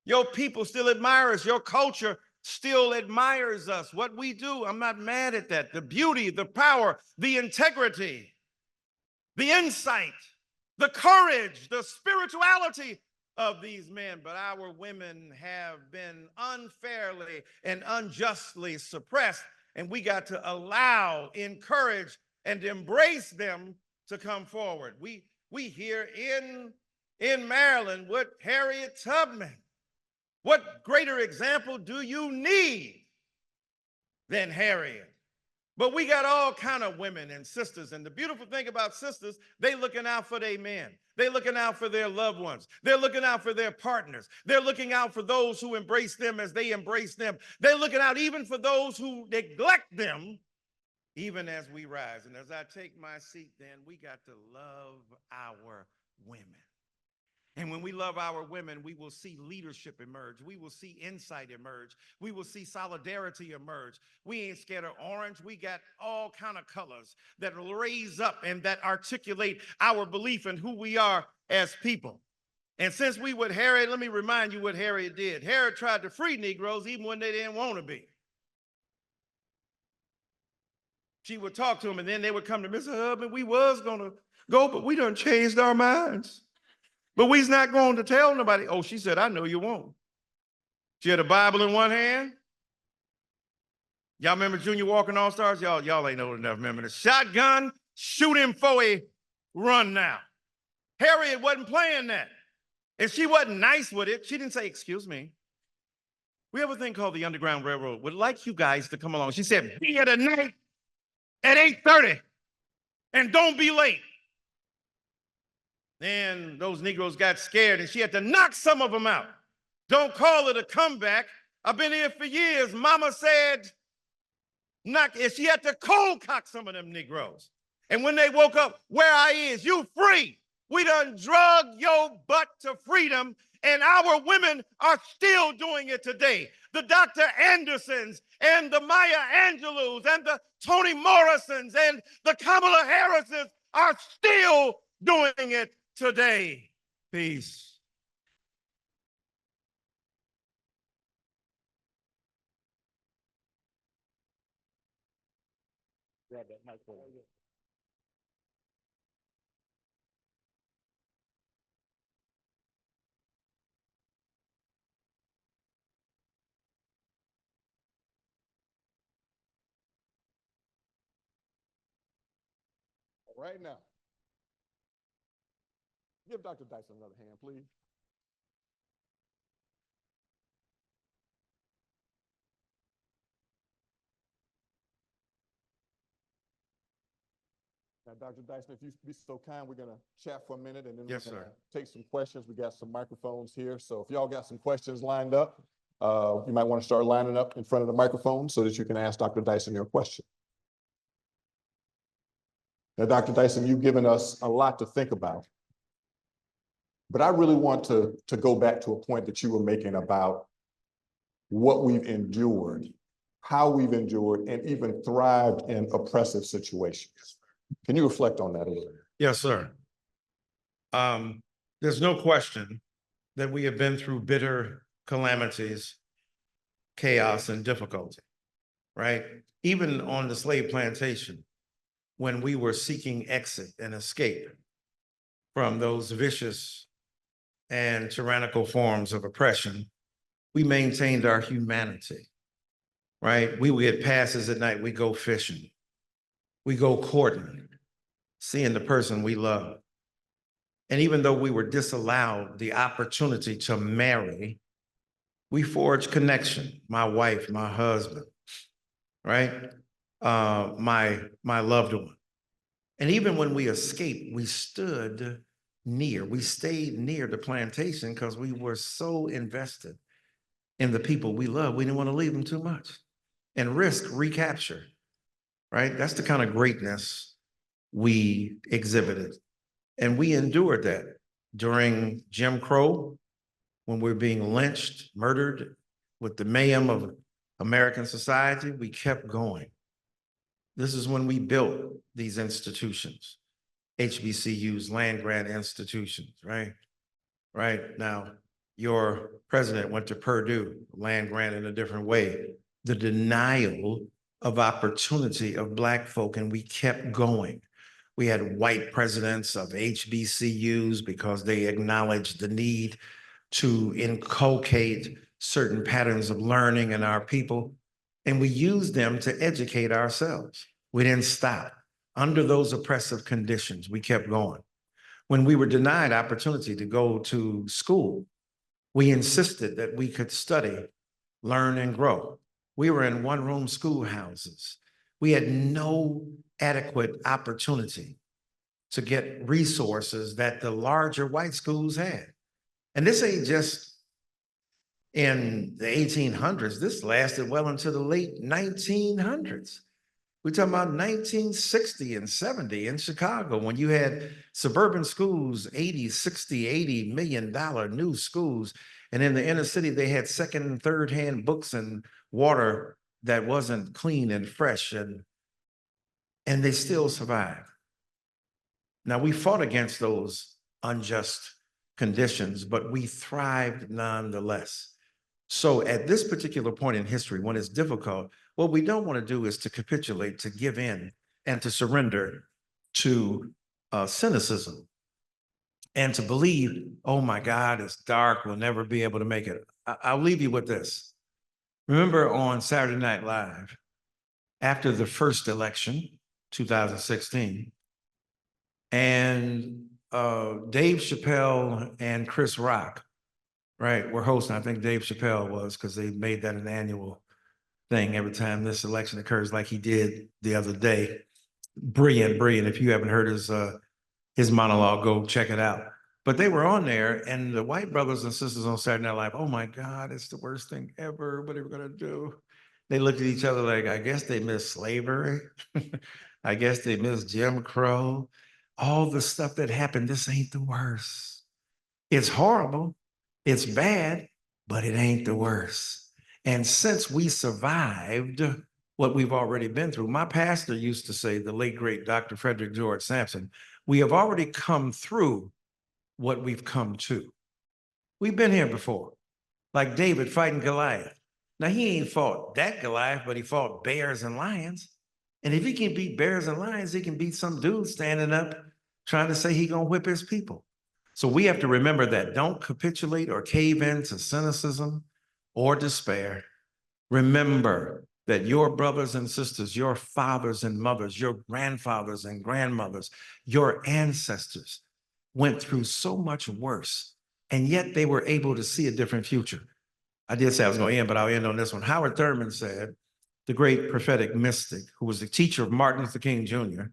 Your people still admire us. Your culture still admires us. What we do, I'm not mad at that. The beauty, the power, the integrity, the insight, the courage, the spirituality of these men. But our women have been unfairly and unjustly suppressed. And we got to allow, encourage, and embrace them to come forward. We here in Maryland with Harriet Tubman. What greater example do you need than Harriet? But we got all kind of women and sisters. And the beautiful thing about sisters, they looking out for their men. They're looking out for their loved ones. They're looking out for their partners. They're looking out for those who embrace them as they embrace them. They're looking out even for those who neglect them, even as we rise. And as I take my seat, then we got to love our women. And when we love our women, we will see leadership emerge. We will see insight emerge. We will see solidarity emerge. We ain't scared of orange. We got all kind of colors that will raise up and that articulate our belief in who we are as people. And since we with Harriet, let me remind you what Harriet did. Harriet tried to free Negroes even when they didn't want to be. She would talk to them and then they would come to Mr. Hubman. We was going to go, but we done changed our minds. But we's not going to tell nobody. Oh, she said, I know you won't. She had a Bible in one hand. Y'all remember Junior Walker and All Stars? Y'all ain't old enough. Remember the shotgun, shoot him for a run now. Harriet wasn't playing that. And she wasn't nice with it. She didn't say, excuse me. We have a thing called the Underground Railroad. Would like you guys to come along. She said, be here tonight at 8:30 and don't be late. Then those Negroes got scared and she had to knock some of them out. Don't call it a comeback. I've been here for years. Mama said, knock, and she had to cold cock some of them Negroes. And when they woke up, where I is, you free. We done drug your butt to freedom, and our women are still doing it today. The Dr. Andersons and the Maya Angelou's and the Toni Morrisons and the Kamala Harrises are still doing it today. Peace. Grab that microphone. Right now. Give Dr. Dyson another hand, please. Now, Dr. Dyson, if you be so kind, we're going to chat for a minute and then Yes, we're going sir. to take some questions. We got some microphones here. So if y'all got some questions lined up, you might want to start lining up in front of the microphone so that you can ask Dr. Dyson your question. Now, Dr. Dyson, you've given us a lot to think about. But I really want to go back to a point that you were making about what we've endured, how we've endured, and even thrived in oppressive situations. Can you reflect on that a little bit? Yes, sir. There's no question that we have been through bitter calamities, chaos, and difficulty, right? Even on the slave plantation, when we were seeking exit and escape from those vicious and tyrannical forms of oppression, we maintained our humanity, right? We would get passes at night, we go fishing, we go courting, seeing the person we love. And even though we were disallowed the opportunity to marry, we forged connection, my wife, my husband, right? My loved one. And even when we escaped, we stayed near the plantation because we were so invested in the people we love. We didn't want to leave them too much and risk recapture, right? That's the kind of greatness we exhibited. And we endured that during Jim Crow, when we were being lynched, murdered, with the mayhem of American society. We kept going. This is when we built these institutions, HBCUs, land-grant institutions, right? Right now, your president went to Purdue, land grant in a different way. The denial of opportunity of Black folk, and we kept going. We had white presidents of HBCUs because they acknowledged the need to inculcate certain patterns of learning in our people, and we used them to educate ourselves. We didn't stop. Under those oppressive conditions, we kept going. When we were denied opportunity to go to school, we insisted that we could study, learn, and grow. We were in one-room schoolhouses. We had no adequate opportunity to get resources that the larger white schools had. And this ain't just in the 1800s. This lasted well into the late 1900s. We're talking about 1960 and 70 in Chicago, when you had suburban schools, 80, 60, $80 million new schools. And in the inner city, they had second and third hand books and water that wasn't clean and fresh, and they still survived. Now, we fought against those unjust conditions, but we thrived nonetheless. So at this particular point in history, when it's difficult, what we don't want to do is to capitulate, to give in, and to surrender to cynicism, and to believe, oh my God, it's dark, we'll never be able to make it. I'll leave you with this. Remember on Saturday Night Live, after the first election, 2016, and Dave Chappelle and Chris Rock, right, were hosting. I think Dave Chappelle was, because they made that an annual thing every time this election occurs, like he did the other day. Brilliant, brilliant. If you haven't heard his monologue, go check it out. But they were on there, and the white brothers and sisters on Saturday Night Live, oh my God, it's the worst thing ever. What are we gonna do? They looked at each other like, I guess they miss slavery. I guess they miss Jim Crow. All the stuff that happened, this ain't the worst. It's horrible, it's bad, but it ain't the worst. And since we survived what we've already been through, my pastor used to say, the late great Dr. Frederick George Sampson, we have already come through what we've come to. We've been here before, like David fighting Goliath. Now, he ain't fought that Goliath, but he fought bears and lions. And if he can beat bears and lions, he can beat some dude standing up trying to say he gonna whip his people. So we have to remember that. Don't capitulate or cave into cynicism or despair. Remember that your brothers and sisters, your fathers and mothers, your grandfathers and grandmothers, your ancestors went through so much worse, and yet they were able to see a different future. I did say I was going to end, but I'll end on this one. Howard Thurman said, the great prophetic mystic, who was the teacher of Martin Luther King Jr.,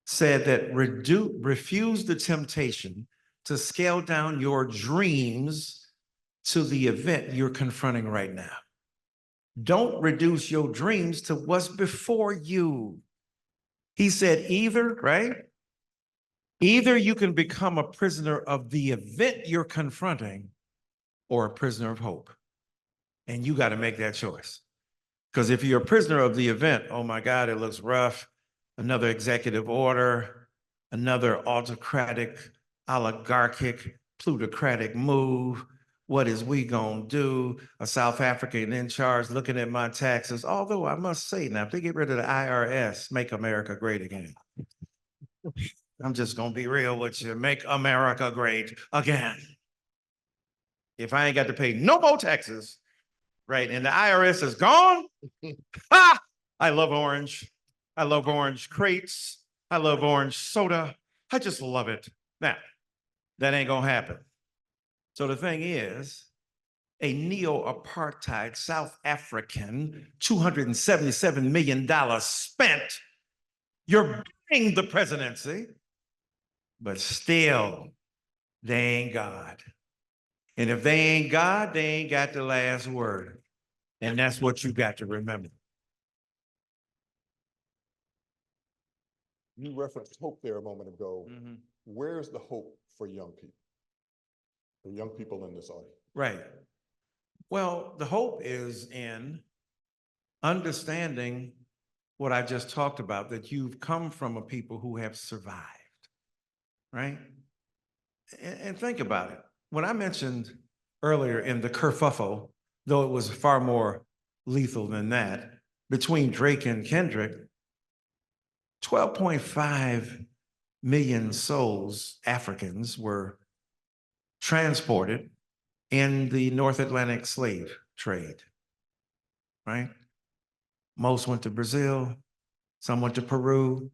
said that refuse the temptation to scale down your dreams to the event you're confronting right now. Don't reduce your dreams to what's before you. He said either, right? Either you can become a prisoner of the event you're confronting or a prisoner of hope. And you got to make that choice. Because if you're a prisoner of the event, oh my God, it looks rough. Another executive order, another autocratic, oligarchic, plutocratic move. What is we gonna do? A South African in charge looking at my taxes. Although I must say now, if they get rid of the IRS, make America great again. I'm just gonna be real with you. Make America great again. If I ain't got to pay no more taxes, right, and the IRS is gone, ha! I love orange. I love orange crates. I love orange soda. I just love it. Now, that ain't gonna happen. So the thing is, a neo-apartheid South African, $277 million spent, you're buying the presidency, but still, they ain't God. And if they ain't God, they ain't got the last word. And that's what you got to remember. You referenced hope there a moment ago. Mhm. Where's the hope for young people? For young people in this audience? Right. Well, the hope is in understanding what I just talked about, that you've come from a people who have survived, right? And think about it. When I mentioned earlier in the kerfuffle, though it was far more lethal than that, between Drake and Kendrick, 12.5 million souls, Africans, were transported in the North Atlantic slave trade, right? Most went to Brazil, some went to Peru,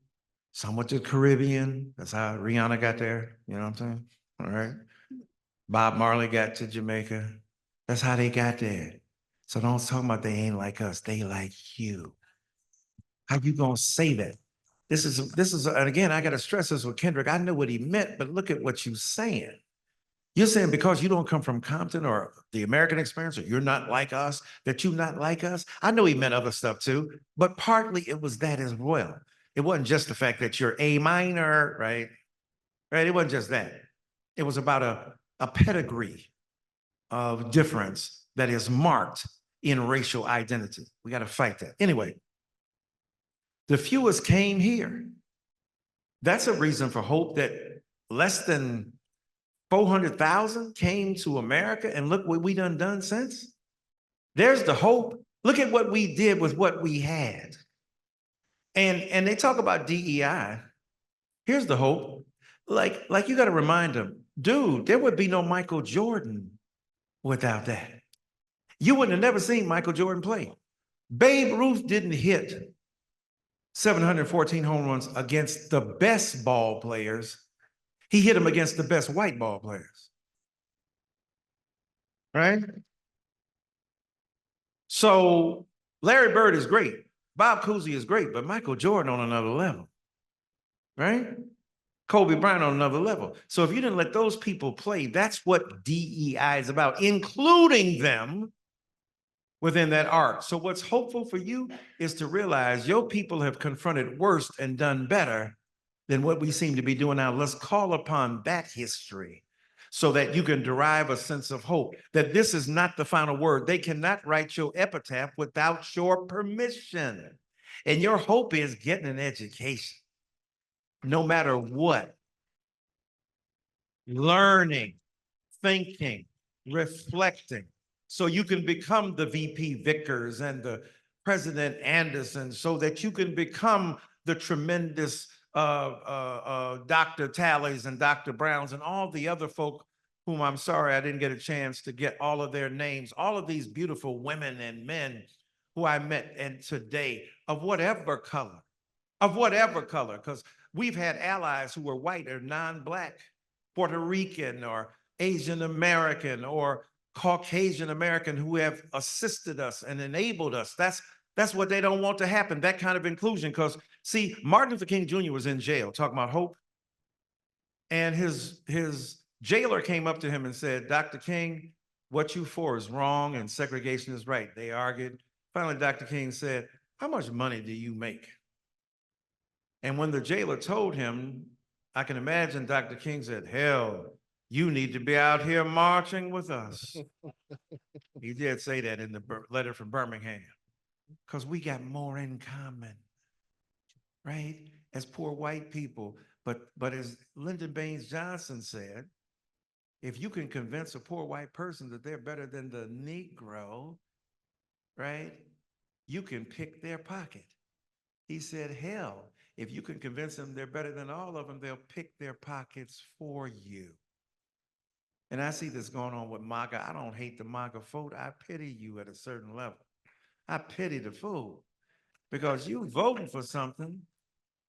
some went to the Caribbean. That's how Rihanna got there, you know what I'm saying? All right. Bob Marley got to Jamaica. That's how they got there. So don't talk about they ain't like us, they like you. How you gonna say that? This is, and again, I gotta stress this with Kendrick. I know what he meant, but look at what you're saying. You're saying because you don't come from Compton or the American experience, or you're not like us, that you're not like us. I know he meant other stuff too, but partly it was that as well. It wasn't just the fact that you're A minor, right? Right, it wasn't just that. It was about a pedigree of difference that is marked in racial identity. We got to fight that. Anyway, the fewest came here. That's a reason for hope that less than 400,000 came to America, and look what we done since. There's the hope. Look at what we did with what we had. And they talk about DEI. Here's the hope. Like you got to remind them, dude, there would be no Michael Jordan without that. You wouldn't have never seen Michael Jordan play. Babe Ruth didn't hit 714 home runs against the best ball players. He hit them against the best white ball players. Right? So Larry Bird is great. Bob Cousy is great, but Michael Jordan on another level. Right? Kobe Bryant on another level. So if you didn't let those people play, that's what DEI is about, including them within that arc. So what's hopeful for you is to realize your people have confronted worse and done better than what we seem to be doing now. Let's call upon that history so that you can derive a sense of hope that this is not the final word. They cannot write your epitaph without your permission. And your hope is getting an education, no matter what. Learning, thinking, reflecting, so you can become the VP Vickers and the President Anderson, so that you can become the tremendous Dr. Tallies and Dr. Browns and all the other folk whom I'm sorry I didn't get a chance to get all of their names, all of these beautiful women and men who I met and today of whatever color, because we've had allies who were white or non-Black, Puerto Rican or Asian American or Caucasian American who have assisted us and enabled us. That's what they don't want to happen, that kind of inclusion. Because see, Martin Luther King Jr. was in jail talking about hope. And his jailer came up to him and said, Dr. King, what you for is wrong and segregation is right. They argued. Finally, Dr. King said, how much money do you make? And when the jailer told him, I can imagine Dr. King said, hell, you need to be out here marching with us. He did say that in the letter from Birmingham, because we got more in common, right? As poor white people. But as Lyndon Baines Johnson said, if you can convince a poor white person that they're better than the Negro, right, you can pick their pocket. He said, hell, if you can convince them they're better than all of them, they'll pick their pockets for you. And I see this going on with MAGA. I don't hate the MAGA vote. I pity you at a certain level. I pity the fool because you voting for something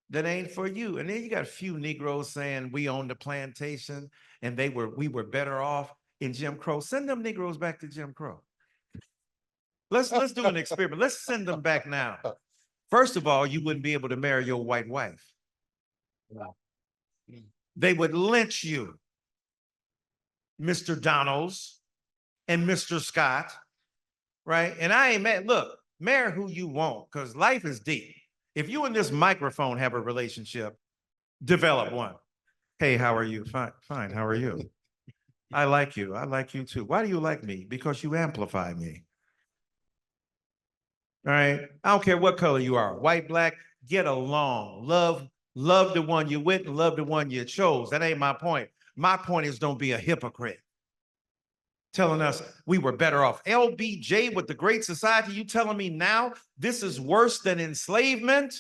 that ain't for you. And then you got a few Negroes saying we own the plantation and we were better off in Jim Crow. Send them Negroes back to Jim Crow. Let's do an experiment. Let's send them back now. First of all, you wouldn't be able to marry your white wife. They would lynch you, Mr. Donalds and Mr. Scott, right? And I ain't mad. Look, marry who you want, because life is deep. If you and this microphone have a relationship, develop one. Hey, how are you? Fine, fine. How are you? I like you. I like you too. Why do you like me? Because you amplify me. All right. I don't care what color you are, white, black, get along. Love the one you're with and love the one you chose. That ain't my point. My point is don't be a hypocrite. Telling us we were better off. LBJ with the Great Society, you telling me now this is worse than enslavement?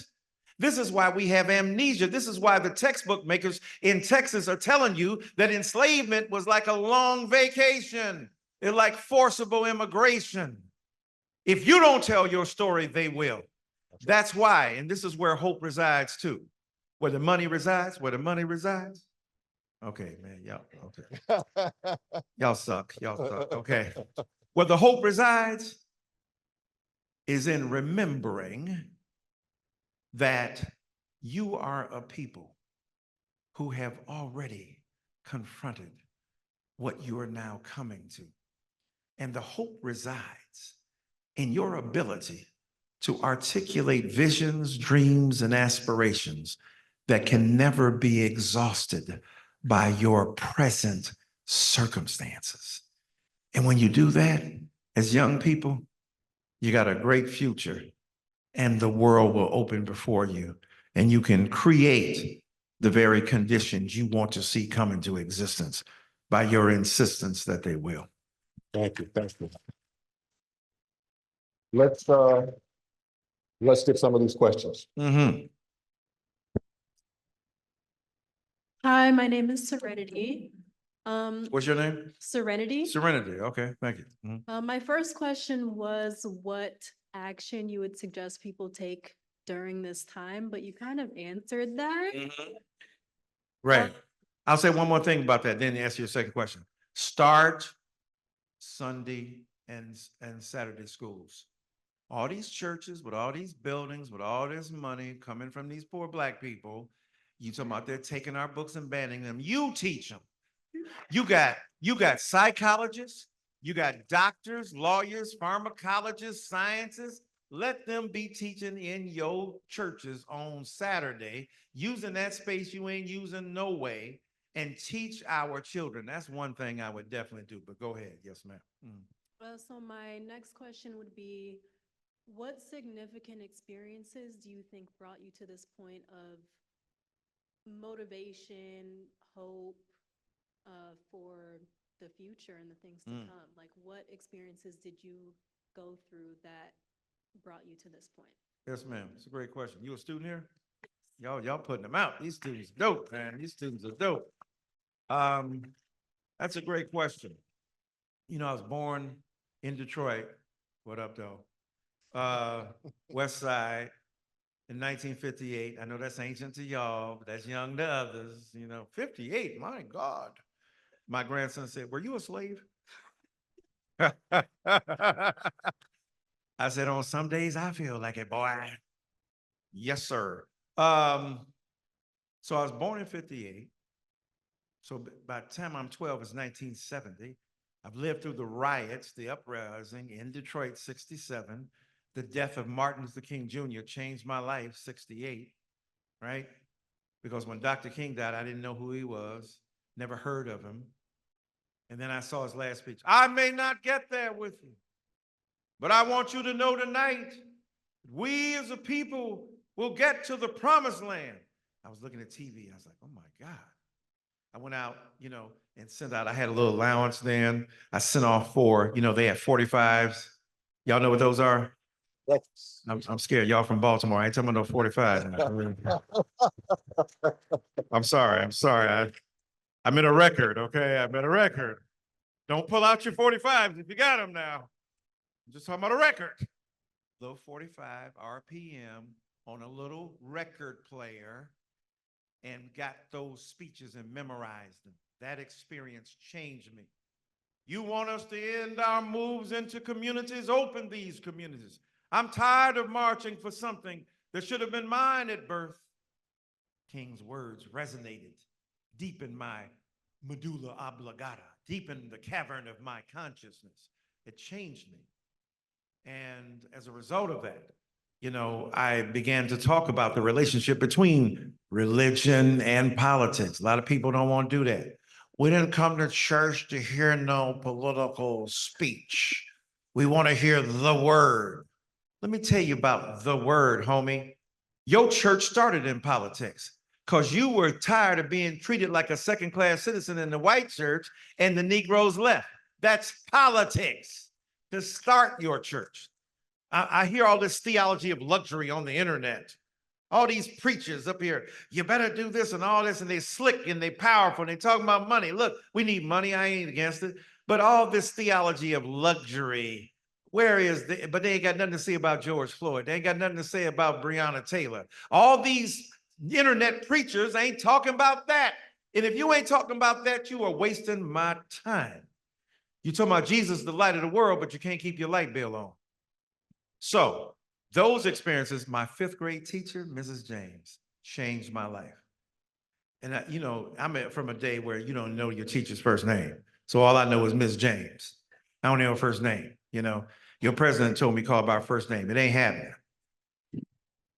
This is why we have amnesia. This is why the textbook makers in Texas are telling you that enslavement was like a long vacation. It's like forcible immigration. If you don't tell your story, they will. That's why, and this is where hope resides too. Where the money resides, where the money resides. Okay, man, y'all, okay. Y'all suck, okay. Where the hope resides is in remembering that you are a people who have already confronted what you are now coming to. And the hope resides in your ability to articulate visions, dreams, and aspirations that can never be exhausted by your present circumstances. And when you do that, as young people, you got a great future and the world will open before you and you can create the very conditions you want to see come into existence by your insistence that they will. Thank you. Thank you. Let's get some of these questions. Mm-hmm. Hi, my name is Serenity. What's your name? Serenity. Serenity. Okay, thank you. Mm-hmm. My first question was what action you would suggest people take during this time, but you kind of answered that. Mm-hmm. Right. I'll say one more thing about that, then answer your second question. Start Sunday and Saturday schools. All these churches with all these buildings, with all this money coming from these poor Black people, you talking about they're taking our books and banning them. You teach them. You got psychologists, you got doctors, lawyers, pharmacologists, scientists. Let them be teaching in your churches on Saturday, using that space you ain't using no way, and teach our children. That's one thing I would definitely do, but go ahead. Yes, ma'am. So my next question would be, what significant experiences do you think brought you to this point of motivation, hope for the future and the things to come? Like, what experiences did you go through that brought you to this point? Yes, ma'am. It's a great question. You a student here? Y'all putting them out. These students are dope, man. These students are dope. That's a great question. You know, I was born in Detroit. What up, though? West Side in 1958. I know that's ancient to y'all, but that's young to others. You know, 58, my God. My grandson said, "Were you a slave?" I said, "On some days I feel like it, boy." Yes, sir. So I was born in 58. So by the time I'm 12, it's 1970. I've lived through the riots, the uprising in Detroit, 67. The death of Martin Luther King Jr. changed my life, 68. right? Because when Dr. King died, I didn't know who he was, never heard of him. And then I saw his last speech. I may not get there with you, but I want you to know tonight, we as a people will get to the promised land. I was looking at TV. I was like, oh my God. I went out, and sent out, I had a little allowance then. I sent off 4, they had 45s. Y'all know what those are? I'm scared. Y'all from Baltimore. I ain't talking about no 45s. I'm sorry. I'm in a record, okay? I'm in a record. Don't pull out your 45s if you got them now. I'm just talking about a record. Little 45 RPM on a little record player, and got those speeches and memorized them. That experience changed me. You want us to end our moves into communities? Open these communities. I'm tired of marching for something that should have been mine at birth. King's words resonated deep in my medulla oblongata, deep in the cavern of my consciousness. It changed me. And as a result of that, I began to talk about the relationship between religion and politics. A lot of people don't want to do that. We didn't come to church to hear no political speech. We want to hear the word. Let me tell you about the word, homie. Your church started in politics because you were tired of being treated like a second-class citizen in the white church and the Negroes left. That's politics to start your church. I hear all this theology of luxury on the internet. All these preachers up here, you better do this and all this, and they slick and they powerful and they talking about money. Look, we need money. I ain't against it. But all this theology of luxury, but they ain't got nothing to say about George Floyd. They ain't got nothing to say about Breonna Taylor. All these internet preachers ain't talking about that. And if you ain't talking about that, you are wasting my time. You talking about Jesus, the light of the world, but you can't keep your light bill on. So those experiences, my 5th grade teacher, Mrs. James, changed my life. And I'm from a day where you don't know your teacher's first name. So all I know is Miss James. I don't know her first name. Your president told me call by her first name. It ain't happening.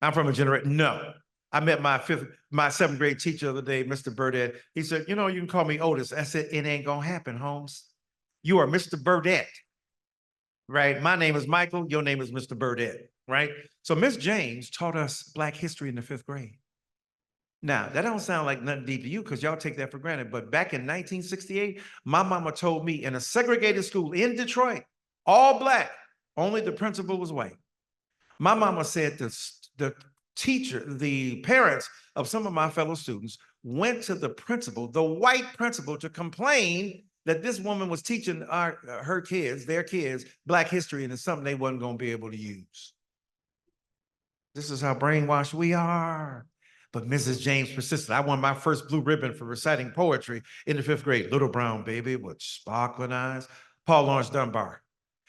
I'm from a generation. No. I met my 7th grade teacher the other day, Mr. Burdett. He said, you can call me Otis. I said, it ain't gonna happen, Holmes. You are Mr. Burdett. Right? My name is Michael. Your name is Mr. Burdett, right? So Miss James taught us Black history in the 5th grade. Now, that don't sound like nothing deep to you because y'all take that for granted. But back in 1968, my mama told me in a segregated school in Detroit, all Black, only the principal was white. My mama said the parents of some of my fellow students went to the principal, the white principal, to complain that this woman was teaching their kids, Black history, and it's something they wasn't going to be able to use. This is how brainwashed we are. But Mrs. James persisted. I won my first blue ribbon for reciting poetry in the 5th grade. Little brown baby with sparkling eyes. Paul Laurence Dunbar.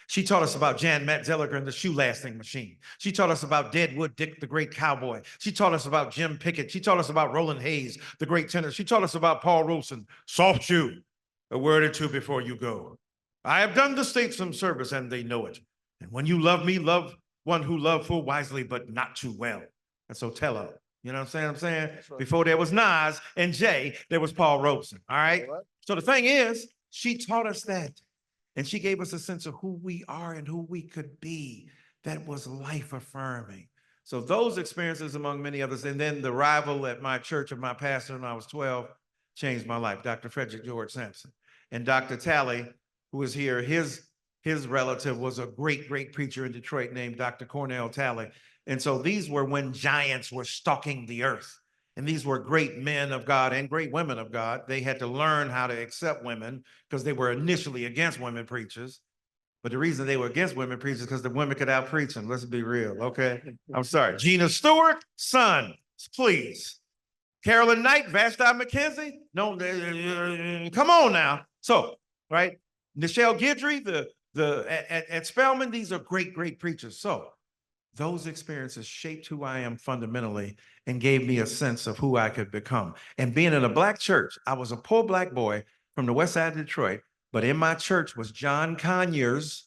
She taught us about Jan Matt Zelliger and the shoe lasting machine. She taught us about Deadwood Dick, the great cowboy. She taught us about Jim Pickett. She taught us about Roland Hayes, the great tenor. She taught us about Paul Robeson. Soft shoe. A word or two before you go. I have done the state some service and they know it. And when you love me, love one who loved full wisely, but not too well. That's Othello. You know what I'm saying? Right. Before there was Nas and Jay, there was Paul Robeson. All right. So the thing is, she taught us that. And she gave us a sense of who we are and who we could be. That was life affirming. So those experiences, among many others, and then the rival at my church of my pastor when I was 12 changed my life, Dr. Frederick George Sampson. And Dr. Talley, who was here, his relative was a great, great preacher in Detroit named Dr. Cornell Talley. And so these were when giants were stalking the earth. And these were great men of God and great women of God. They had to learn how to accept women because they were initially against women preachers. But the reason they were against women preachers is because the women could out preach them. Let's be real, okay? I'm sorry. Gina Stewart, son, please. Carolyn Knight, Vashti McKenzie. No, come on now. So, right, Nichelle Guidry, at Spelman, these are great, great preachers. So those experiences shaped who I am fundamentally and gave me a sense of who I could become. And being in a Black church, I was a poor Black boy from the west side of Detroit, but in my church was John Conyers,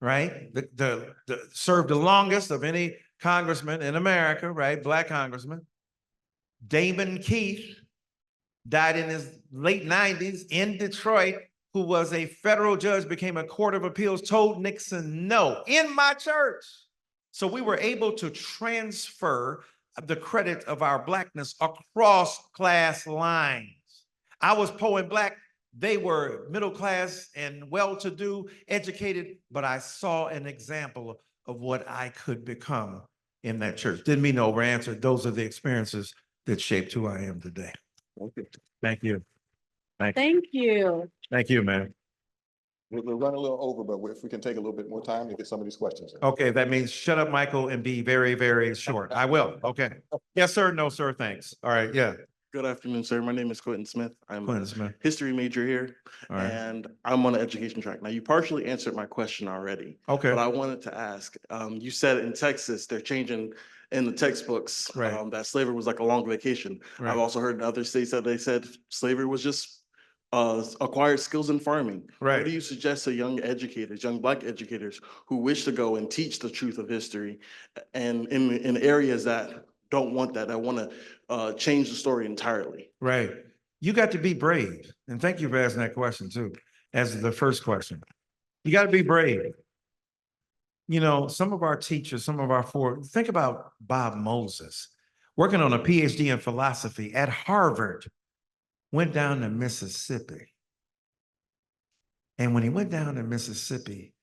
right? The served the longest of any congressman in America, right? Black congressman. Damon Keith died in his late 90s in Detroit, who was a federal judge, became a court of appeals, told Nixon no in my church. So we were able to transfer the credit of our Blackness across class lines. I was poor and Black. They were middle class and well-to-do, educated, but I saw an example of what I could become in that church. Didn't mean no over answer. Those are the experiences that shaped who I am today. Thank you. Thank you. Thank you, man. We're running a little over, but if we can take a little bit more time to get some of these questions. Okay, that means shut up, Michael, and be very, very short. I will. Okay. Yes, sir. No, sir. Thanks. All right. Yeah. Good afternoon, sir. My name is Quentin Smith. I'm Quentin a Smith. history major here, All right. and I'm on the education track. Now, you partially answered my question already, Okay. but I wanted to ask, you said in Texas, they're changing in the textbooks Right. that slavery was like a long vacation. Right. I've also heard in other states that they said slavery was just acquired skills in farming. Right. What do you suggest to young educators, young Black educators who wish to go and teach the truth of history and in areas that don't want that want to change the story entirely? Right. You got to be brave. And thank you for asking that question too, as the first question. You got to be brave. You know, some of our teachers, think about Bob Moses, working on a PhD in philosophy at Harvard, went down to Mississippi. And when he went down to Mississippi,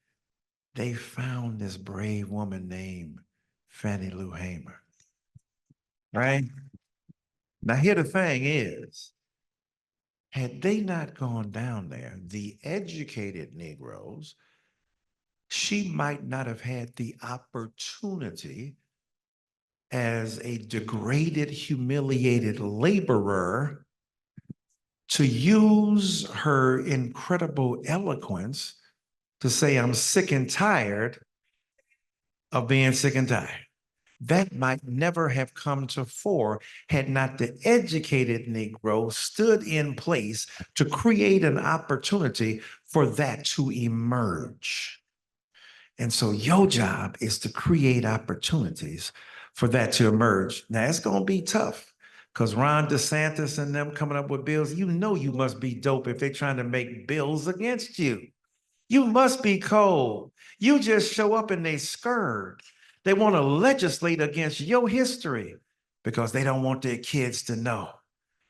they found this brave woman named Fannie Lou Hamer. Right? Now, here the thing is, had they not gone down there, the educated Negroes, she might not have had the opportunity as a degraded, humiliated laborer to use her incredible eloquence to say, I'm sick and tired of being sick and tired. That might never have come to fore had not the educated Negro stood in place to create an opportunity for that to emerge. And so your job is to create opportunities for that to emerge. Now, it's going to be tough because Ron DeSantis and them coming up with bills, you know you must be dope if they're trying to make bills against you. You must be cold. You just show up and they scared. They want to legislate against your history because they don't want their kids to know.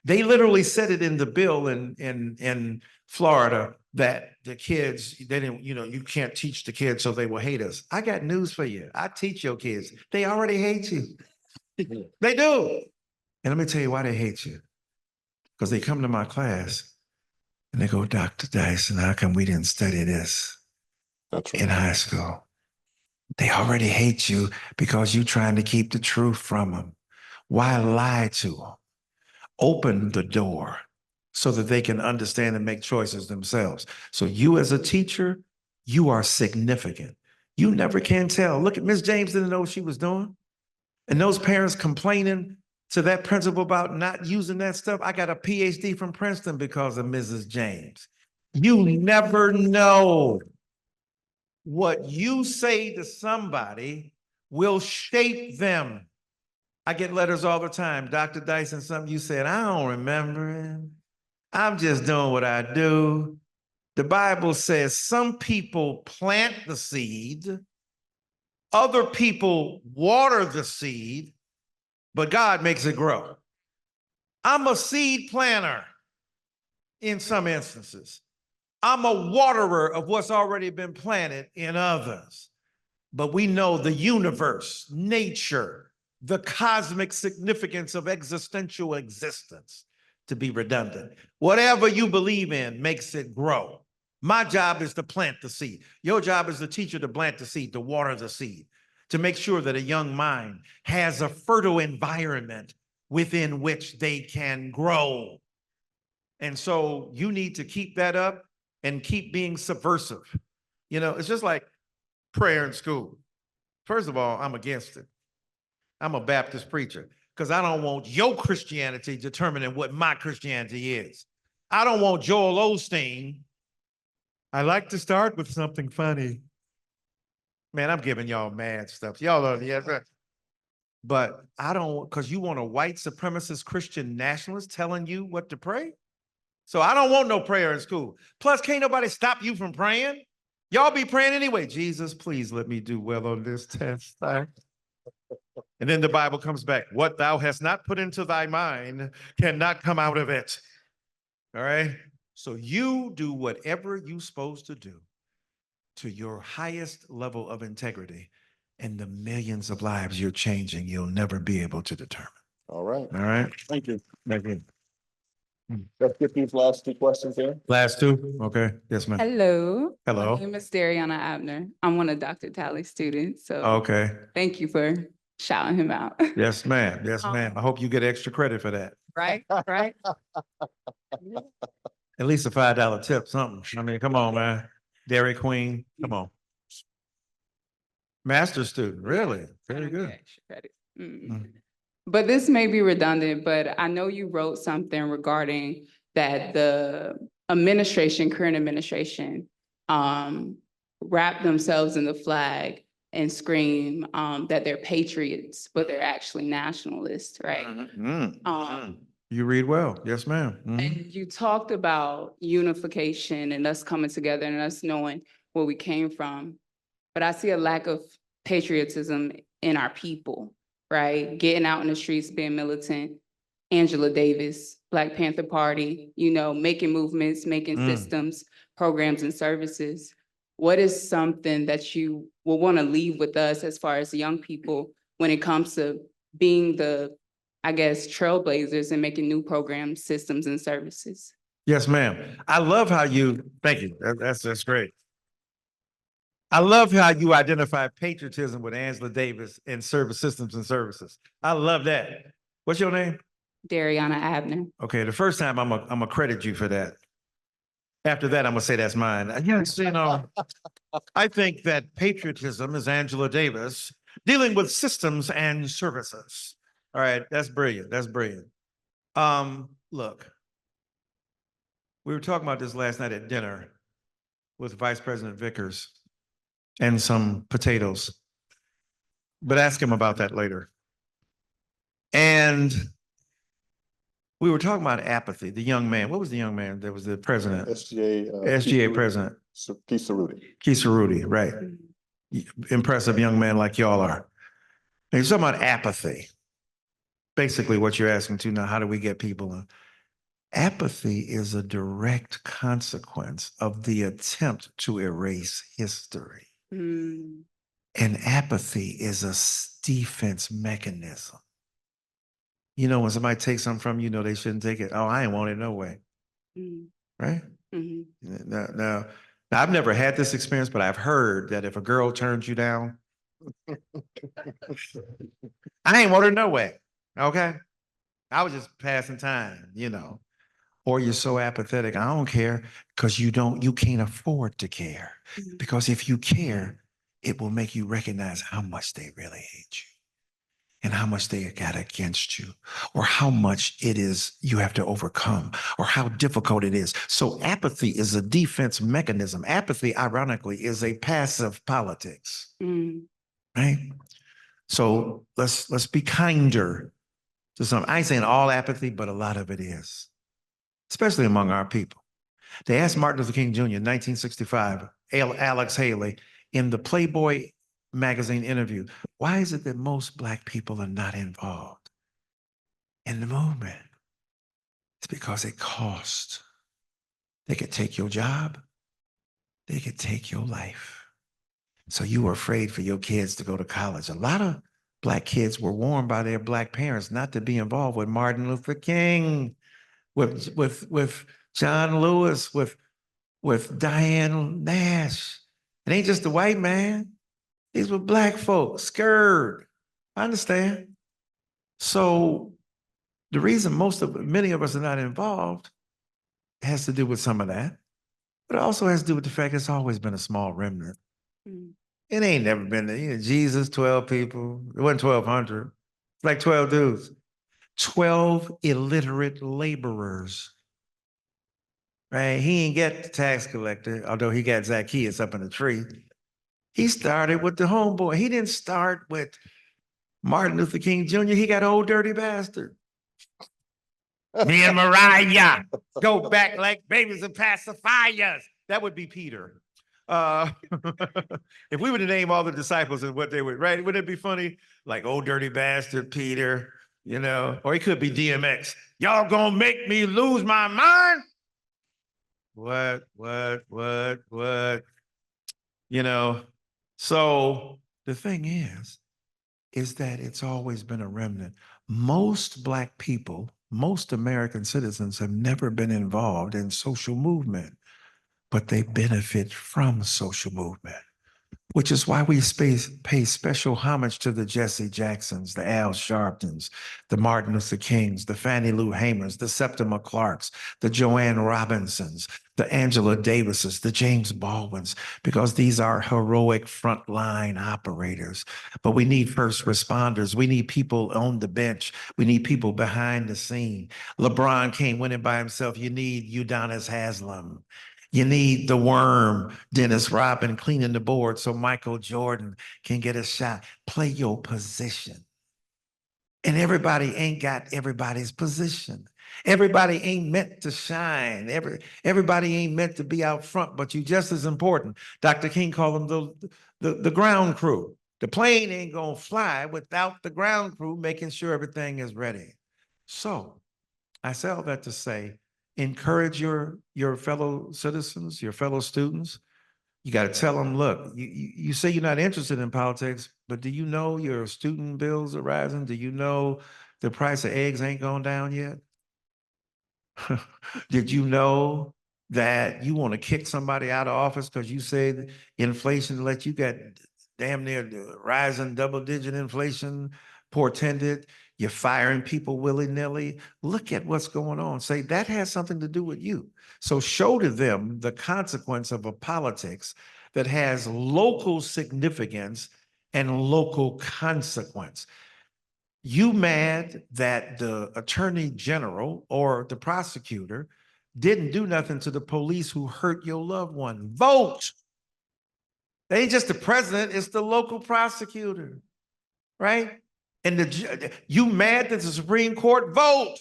They literally said it in the bill in Florida that the kids, they didn't, you can't teach the kids so they will hate us. I got news for you. I teach your kids. They already hate you. They do. And let me tell you why they hate you. Because they come to my class and they go, Dr. Dyson, how come we didn't study this in high school? They already hate you because you're trying to keep the truth from them. Why lie to them? Open the door so that they can understand and make choices themselves. So you as a teacher, you are significant. You never can tell. Look at Miss James didn't know what she was doing. And those parents complaining to that principal about not using that stuff. I got a PhD from Princeton because of Mrs. James. You never know. What you say to somebody will shape them. I get letters all the time. Dr. Dyson, something you said, I don't remember it. I'm just doing what I do. The Bible says some people plant the seed, other people water the seed, but God makes it grow. I'm a seed planter in some instances. I'm a waterer of what's already been planted in others. But we know the universe, nature, the cosmic significance of existential existence, to be redundant. Whatever you believe in makes it grow. My job is to plant the seed. Your job as the teacher to plant the seed, to water the seed, to make sure that a young mind has a fertile environment within which they can grow. And so you need to keep that up and keep being subversive. It's just like prayer in school. First of all, I'm against it. I'm a Baptist preacher because I don't want your Christianity determining what my Christianity is. I don't want Joel Osteen. I like to start with something funny. Man, I'm giving y'all mad stuff. Y'all are, yes, But I don't, because you want a white supremacist Christian nationalist telling you what to pray. So I don't want no prayer in school. Plus, can't nobody stop you from praying. Y'all be praying anyway. Jesus, please let me do well on this test. And then the Bible comes back. What thou hast not put into thy mind cannot come out of it. All right. So you do whatever you're supposed to do to your highest level of integrity, and the millions of lives you're changing, you'll never be able to determine. All right. All right. Thank you. Thank you. Let's get these last two questions here. Last two. Okay. Yes, ma'am. Hello. Hello. My name is Dariana Abner. I'm one of Dr. Talley's students, so Okay. thank you for shouting him out. Yes, ma'am. Yes, ma'am. I hope you get extra credit for that. Right, right. At least a $5 tip, something. I mean, come on, man. Dairy Queen, come on. Master's student, really? Very Okay, good. extra credit. Mm. But this may be redundant, but I know you wrote something regarding that the current administration, wrap themselves in the flag and scream that they're patriots, but they're actually nationalists, right? You read well. Yes, ma'am. And you talked about unification and us coming together and us knowing where we came from. But I see a lack of patriotism in our people, right? Getting out in the streets, being militant. Angela Davis, Black Panther Party, making movements, making systems, programs and services. What is something that you will want to leave with us as far as young people when it comes to being the, I guess, trailblazers and making new programs, systems, and services? Yes, ma'am. I love how thank you. That's great. I love how you identify patriotism with Angela Davis and service systems and services. I love that. What's your name? Dariana Abner. Okay, the first time I'm gonna credit you for that. After that, I'm gonna say that's mine. Yes, I think that patriotism is Angela Davis dealing with systems and services. All right, that's brilliant. That's brilliant. Look, we were talking about this last night at dinner with Vice President Vickers and some potatoes, but ask him about that later. And we were talking about apathy, the young man. What was the young man that was the president? SGA president. Keith Cerruti. Keith Cerruti, right. Impressive young man like y'all are. And you're talking about apathy. Basically what you're asking to now, how do we get people? Apathy is a direct consequence of the attempt to erase history. And apathy is a defense mechanism. When somebody takes something from you, they shouldn't take it. Oh, I ain't want it no way. Right? Now, I've never had this experience, but I've heard that if a girl turns you down, I ain't want her no way. Okay? I was just passing time, Or you're so apathetic, I don't care, because you can't afford to care. Because if you care, it will make you recognize how much they really hate you. And how much they got against you, or how much it is you have to overcome, or how difficult it is. So apathy is a defense mechanism. Apathy, ironically, is a passive politics, right? So let's be kinder to some. I ain't saying all apathy, but a lot of it is, especially among our people. They asked Martin Luther King Jr. in 1965, Alex Haley, in the Playboy magazine interview, why is it that most Black people are not involved in the movement? It's because it costs. They could take your job. They could take your life. So you were afraid for your kids to go to college. A lot of Black kids were warned by their Black parents not to be involved with Martin Luther King, with John Lewis, with Diane Nash. It ain't just the white man. These were Black folks, scared. I understand. So the reason many of us are not involved has to do with some of that, but it also has to do with the fact it's always been a small remnant. It ain't never been, Jesus, 12 people. It wasn't 1,200. It's like 12 dudes. 12 illiterate laborers. Right? He ain't get the tax collector, although he got Zacchaeus up in the tree. He started with the homeboy. He didn't start with Martin Luther King Jr., he got old dirty bastard. Me and Mariah go back like babies and pacifiers. That would be Peter. If we were to name all the disciples and what they would, right? Wouldn't it be funny? Like old dirty bastard Peter, you know, or he could be DMX. Y'all gonna make me lose my mind? What? You know, so the thing is that it's always been a remnant. Most Black people, most American citizens have never been involved in social movement, but they benefit from social movement, which is why we pay special homage to the Jesse Jacksons, the Al Sharptons, the Martin Luther Kings, the Fannie Lou Hamers, the Septima Clarks, the Joanne Robinsons, the Angela Davises, the James Baldwins, because these are heroic frontline operators. But we need first responders. We need people on the bench. We need people behind the scene. LeBron can't win it by himself. You need Udonis Haslam. You need the worm, Dennis Rodman, cleaning the board so Michael Jordan can get a shot. Play your position. And everybody ain't got everybody's position. Everybody ain't meant to shine. Everybody ain't meant to be out front, but you just as important. Dr. King called them the ground crew. The plane ain't gonna fly without the ground crew making sure everything is ready. So I say all that to say, encourage your fellow citizens, your fellow students. You got to tell them, look, you say you're not interested in politics, but do you know your student bills are rising? Do you know the price of eggs ain't gone down yet? Did you know that you want to kick somebody out of office because you said inflation let you get damn near rising double-digit inflation portended? You're firing people willy-nilly. Look at what's going on. Say that has something to do with you. So show to them the consequence of a politics that has local significance and local consequence. You mad that the attorney general or the prosecutor didn't do nothing to the police who hurt your loved one? Vote. They ain't just the president, it's the local prosecutor, right? And you mad that the Supreme Court? Vote,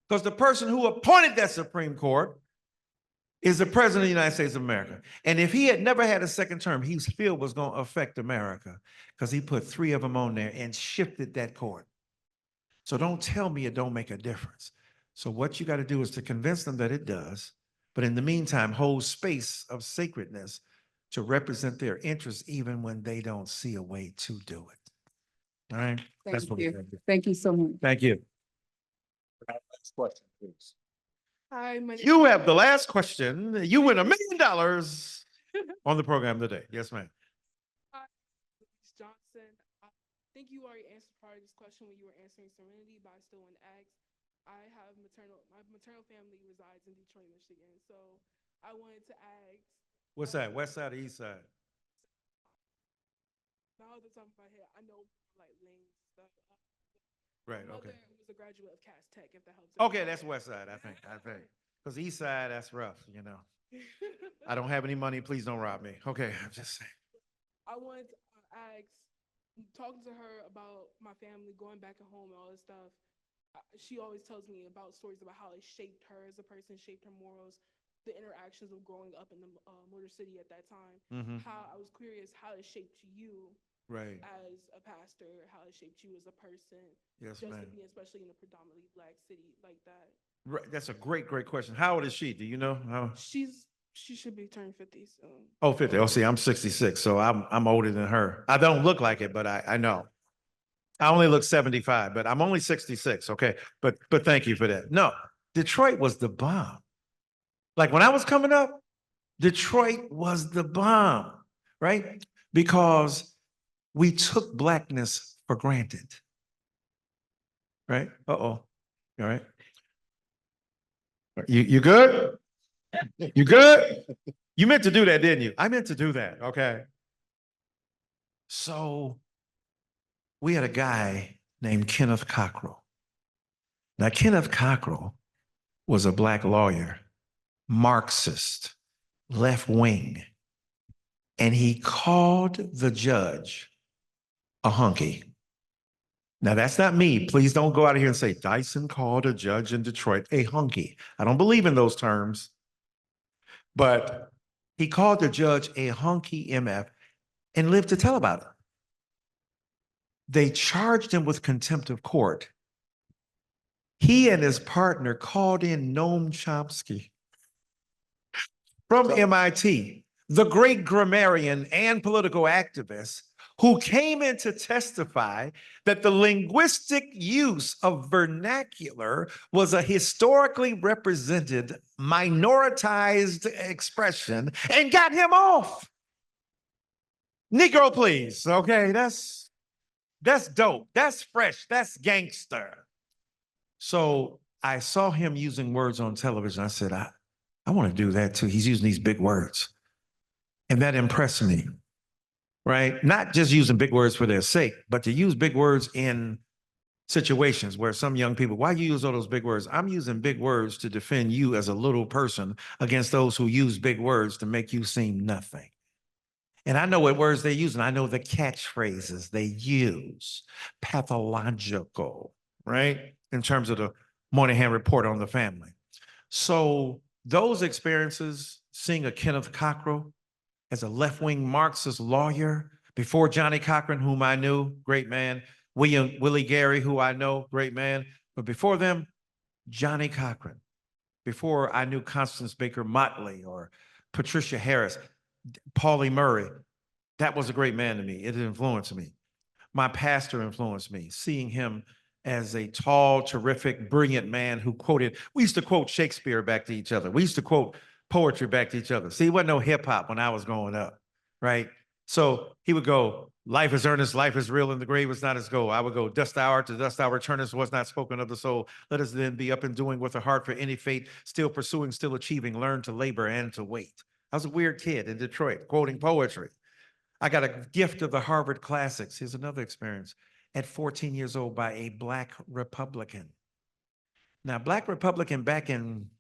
because the person who appointed that Supreme Court is the president of the United States of America. And if he had never had a second term, he still was going to affect America because he put 3 of them on there and shifted that court. So don't tell me it don't make a difference. So what you got to do is to convince them that it does, but in the meantime, hold space of sacredness to represent their interests even when they don't see a way to do it. All right. That's Thank what we you. gotta do. Thank you so much. Thank you. Last question, please. Hi, my You have the last question. You win $1 million on the program today. Yes, ma'am. Louise Johnson. I think you already answered part of this question when you were answering Serenity, but I still want to ask. My maternal family resides in Detroit, Michigan. So I wanted to ask. What's that? West side or east side? Now at the top of my head, I know like lanes stuff. Right. My Okay. mother was a graduate of Cass Tech, if that helps. Okay, that's west side, I think. Because east side, that's rough, you know. I don't have any money. Please don't rob me. Okay, I'm just saying. I wanted to ask, talking to her about my family, going back at home and all this stuff, she always tells me about stories about how it shaped her as a person, shaped her morals, the interactions of growing up in the Motor City at that time. How I was curious how it shaped you Right. as a pastor, how it shaped you as a person. Yes, just ma'am. to be, especially in a predominantly Black city like that. Right. That's a great question. How old is she? Do you know? How? She should be turning 50 soon. Oh, 50. Oh, see, I'm 66, so I'm older than her. I don't look like it, but I know. I only look 75, but I'm only 66. Okay. But thank you for that. No, Detroit was the bomb. Like when I was coming up, Detroit was the bomb, right? Because we took Blackness for granted. Right? Uh-oh. All right. You good? You good? You meant to do that, didn't you? I meant to do that. Okay. So we had a guy named Kenneth Cockrell. Now, Kenneth Cockrell was a Black lawyer, Marxist, left wing, and he called the judge a hunky. Now, that's not me. Please don't go out of here and say Dyson called a judge in Detroit a hunky. I don't believe in those terms, but he called the judge a hunky MF and lived to tell about it. They charged him with contempt of court. He and his partner called in Noam Chomsky from MIT, the great grammarian and political activist who came in to testify that the linguistic use of vernacular was a historically represented minoritized expression and got him off. Negro, please. Okay, that's dope. That's fresh. That's gangster. So I saw him using words on television. I said, I want to do that too. He's using these big words. And that impressed me, right? Not just using big words for their sake, but to use big words in situations where some young people, why you use all those big words? I'm using big words to defend you as a little person against those who use big words to make you seem nothing. And I know what words they use, and I know the catchphrases they use. Pathological, right? In terms of the Moynihan Report on the Family. So those experiences, seeing a Kenneth Cockrell as a left-wing Marxist lawyer, before Johnny Cochran, whom I knew, great man, Willie Gary, who I know, great man, but before them, Johnny Cochran. Before I knew Constance Baker Motley or Patricia Harris, Paulie Murray, that was a great man to me. It influenced me. My pastor influenced me, seeing him as a tall, terrific, brilliant man who quoted, we used to quote Shakespeare back to each other. We used to quote poetry back to each other. See, it wasn't no hip hop when I was growing up, right? So he would go, life is earnest, life is real, and the grave is not its goal. I would go, dust thou art, to dust thou returnest, was not spoken of the soul. Let us then be up and doing with a heart for any fate, still pursuing, still achieving, learn to labor and to wait. I was a weird kid in Detroit, quoting poetry. I got a gift of the Harvard Classics. Here's another experience. At 14 years old by a Black Republican. Now, Black Republican back in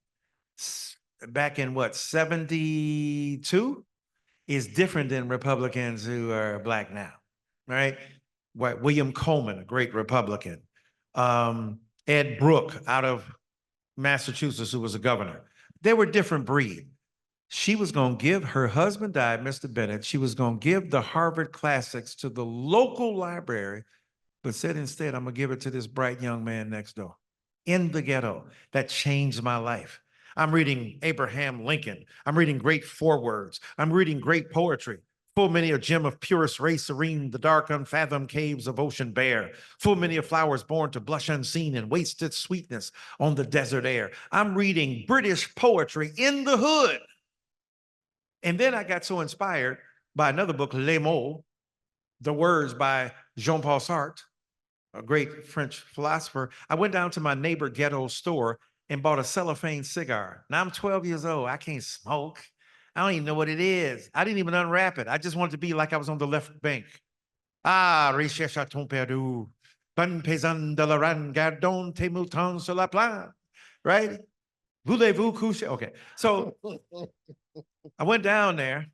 what, 72 is different than Republicans who are Black now, right? William Coleman, a great Republican. Ed Brooke out of Massachusetts, who was a governor. They were different breed. She was going to give, her husband died, Mr. Bennett. She was going to give the Harvard Classics to the local library, but said instead, I'm going to give it to this bright young man next door in the ghetto. That changed my life. I'm reading Abraham Lincoln. I'm reading great forewords. I'm reading great poetry. Full many a gem of purest ray serene, the dark unfathomed caves of ocean bare. Full many a flowers born to blush unseen and wasted sweetness on the desert air. I'm reading British poetry in the hood. And then I got so inspired by another book, Les Mots, The Words by Jean-Paul Sartre, a great French philosopher. I went down to my neighbor ghetto store and bought a cellophane cigar. Now I'm 12 years old. I can't smoke. I don't even know what it is. I didn't even unwrap it. I just wanted to be like I was on the left bank. Ah, recherche à ton perdu. Bonne paysanne de la reine, gardons tes moutons sur la plage. Right? Voulez-vous coucher? Okay. So I went down there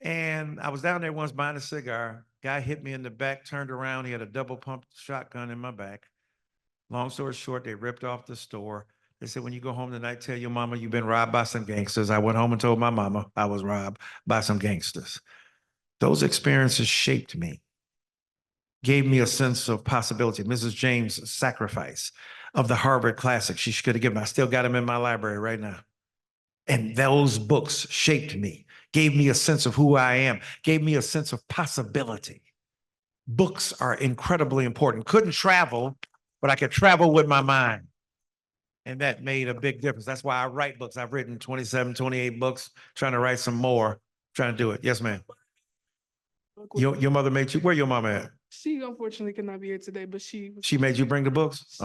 and I was down there once buying a cigar. Guy hit me in the back, turned around. He had a double pump shotgun in my back. Long story short, they ripped off the store. They said, when you go home tonight, tell your mama you've been robbed by some gangsters. I went home and told my mama I was robbed by some gangsters. Those experiences shaped me, gave me a sense of possibility. Mrs. James' sacrifice of the Harvard Classics, she could have given. I still got them in my library right now. And those books shaped me, gave me a sense of who I am, gave me a sense of possibility. Books are incredibly important. Couldn't travel, but I could travel with my mind. And that made a big difference. That's why I write books. I've written 27, 28 books, trying to write some more, trying to do it. Yes, ma'am. Your mother made you, where your mama at? She unfortunately could not be here today, but she She made you bring the books?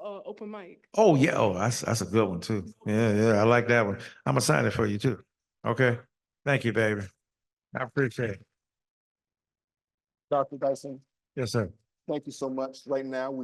open mic. Oh, yeah. Oh, that's a good one, too. Yeah, I like that one. I'm going to sign it for you, too. Okay. Thank you, baby. I appreciate it. Dr. Dyson, Yes, sir. thank you so much. Right now, we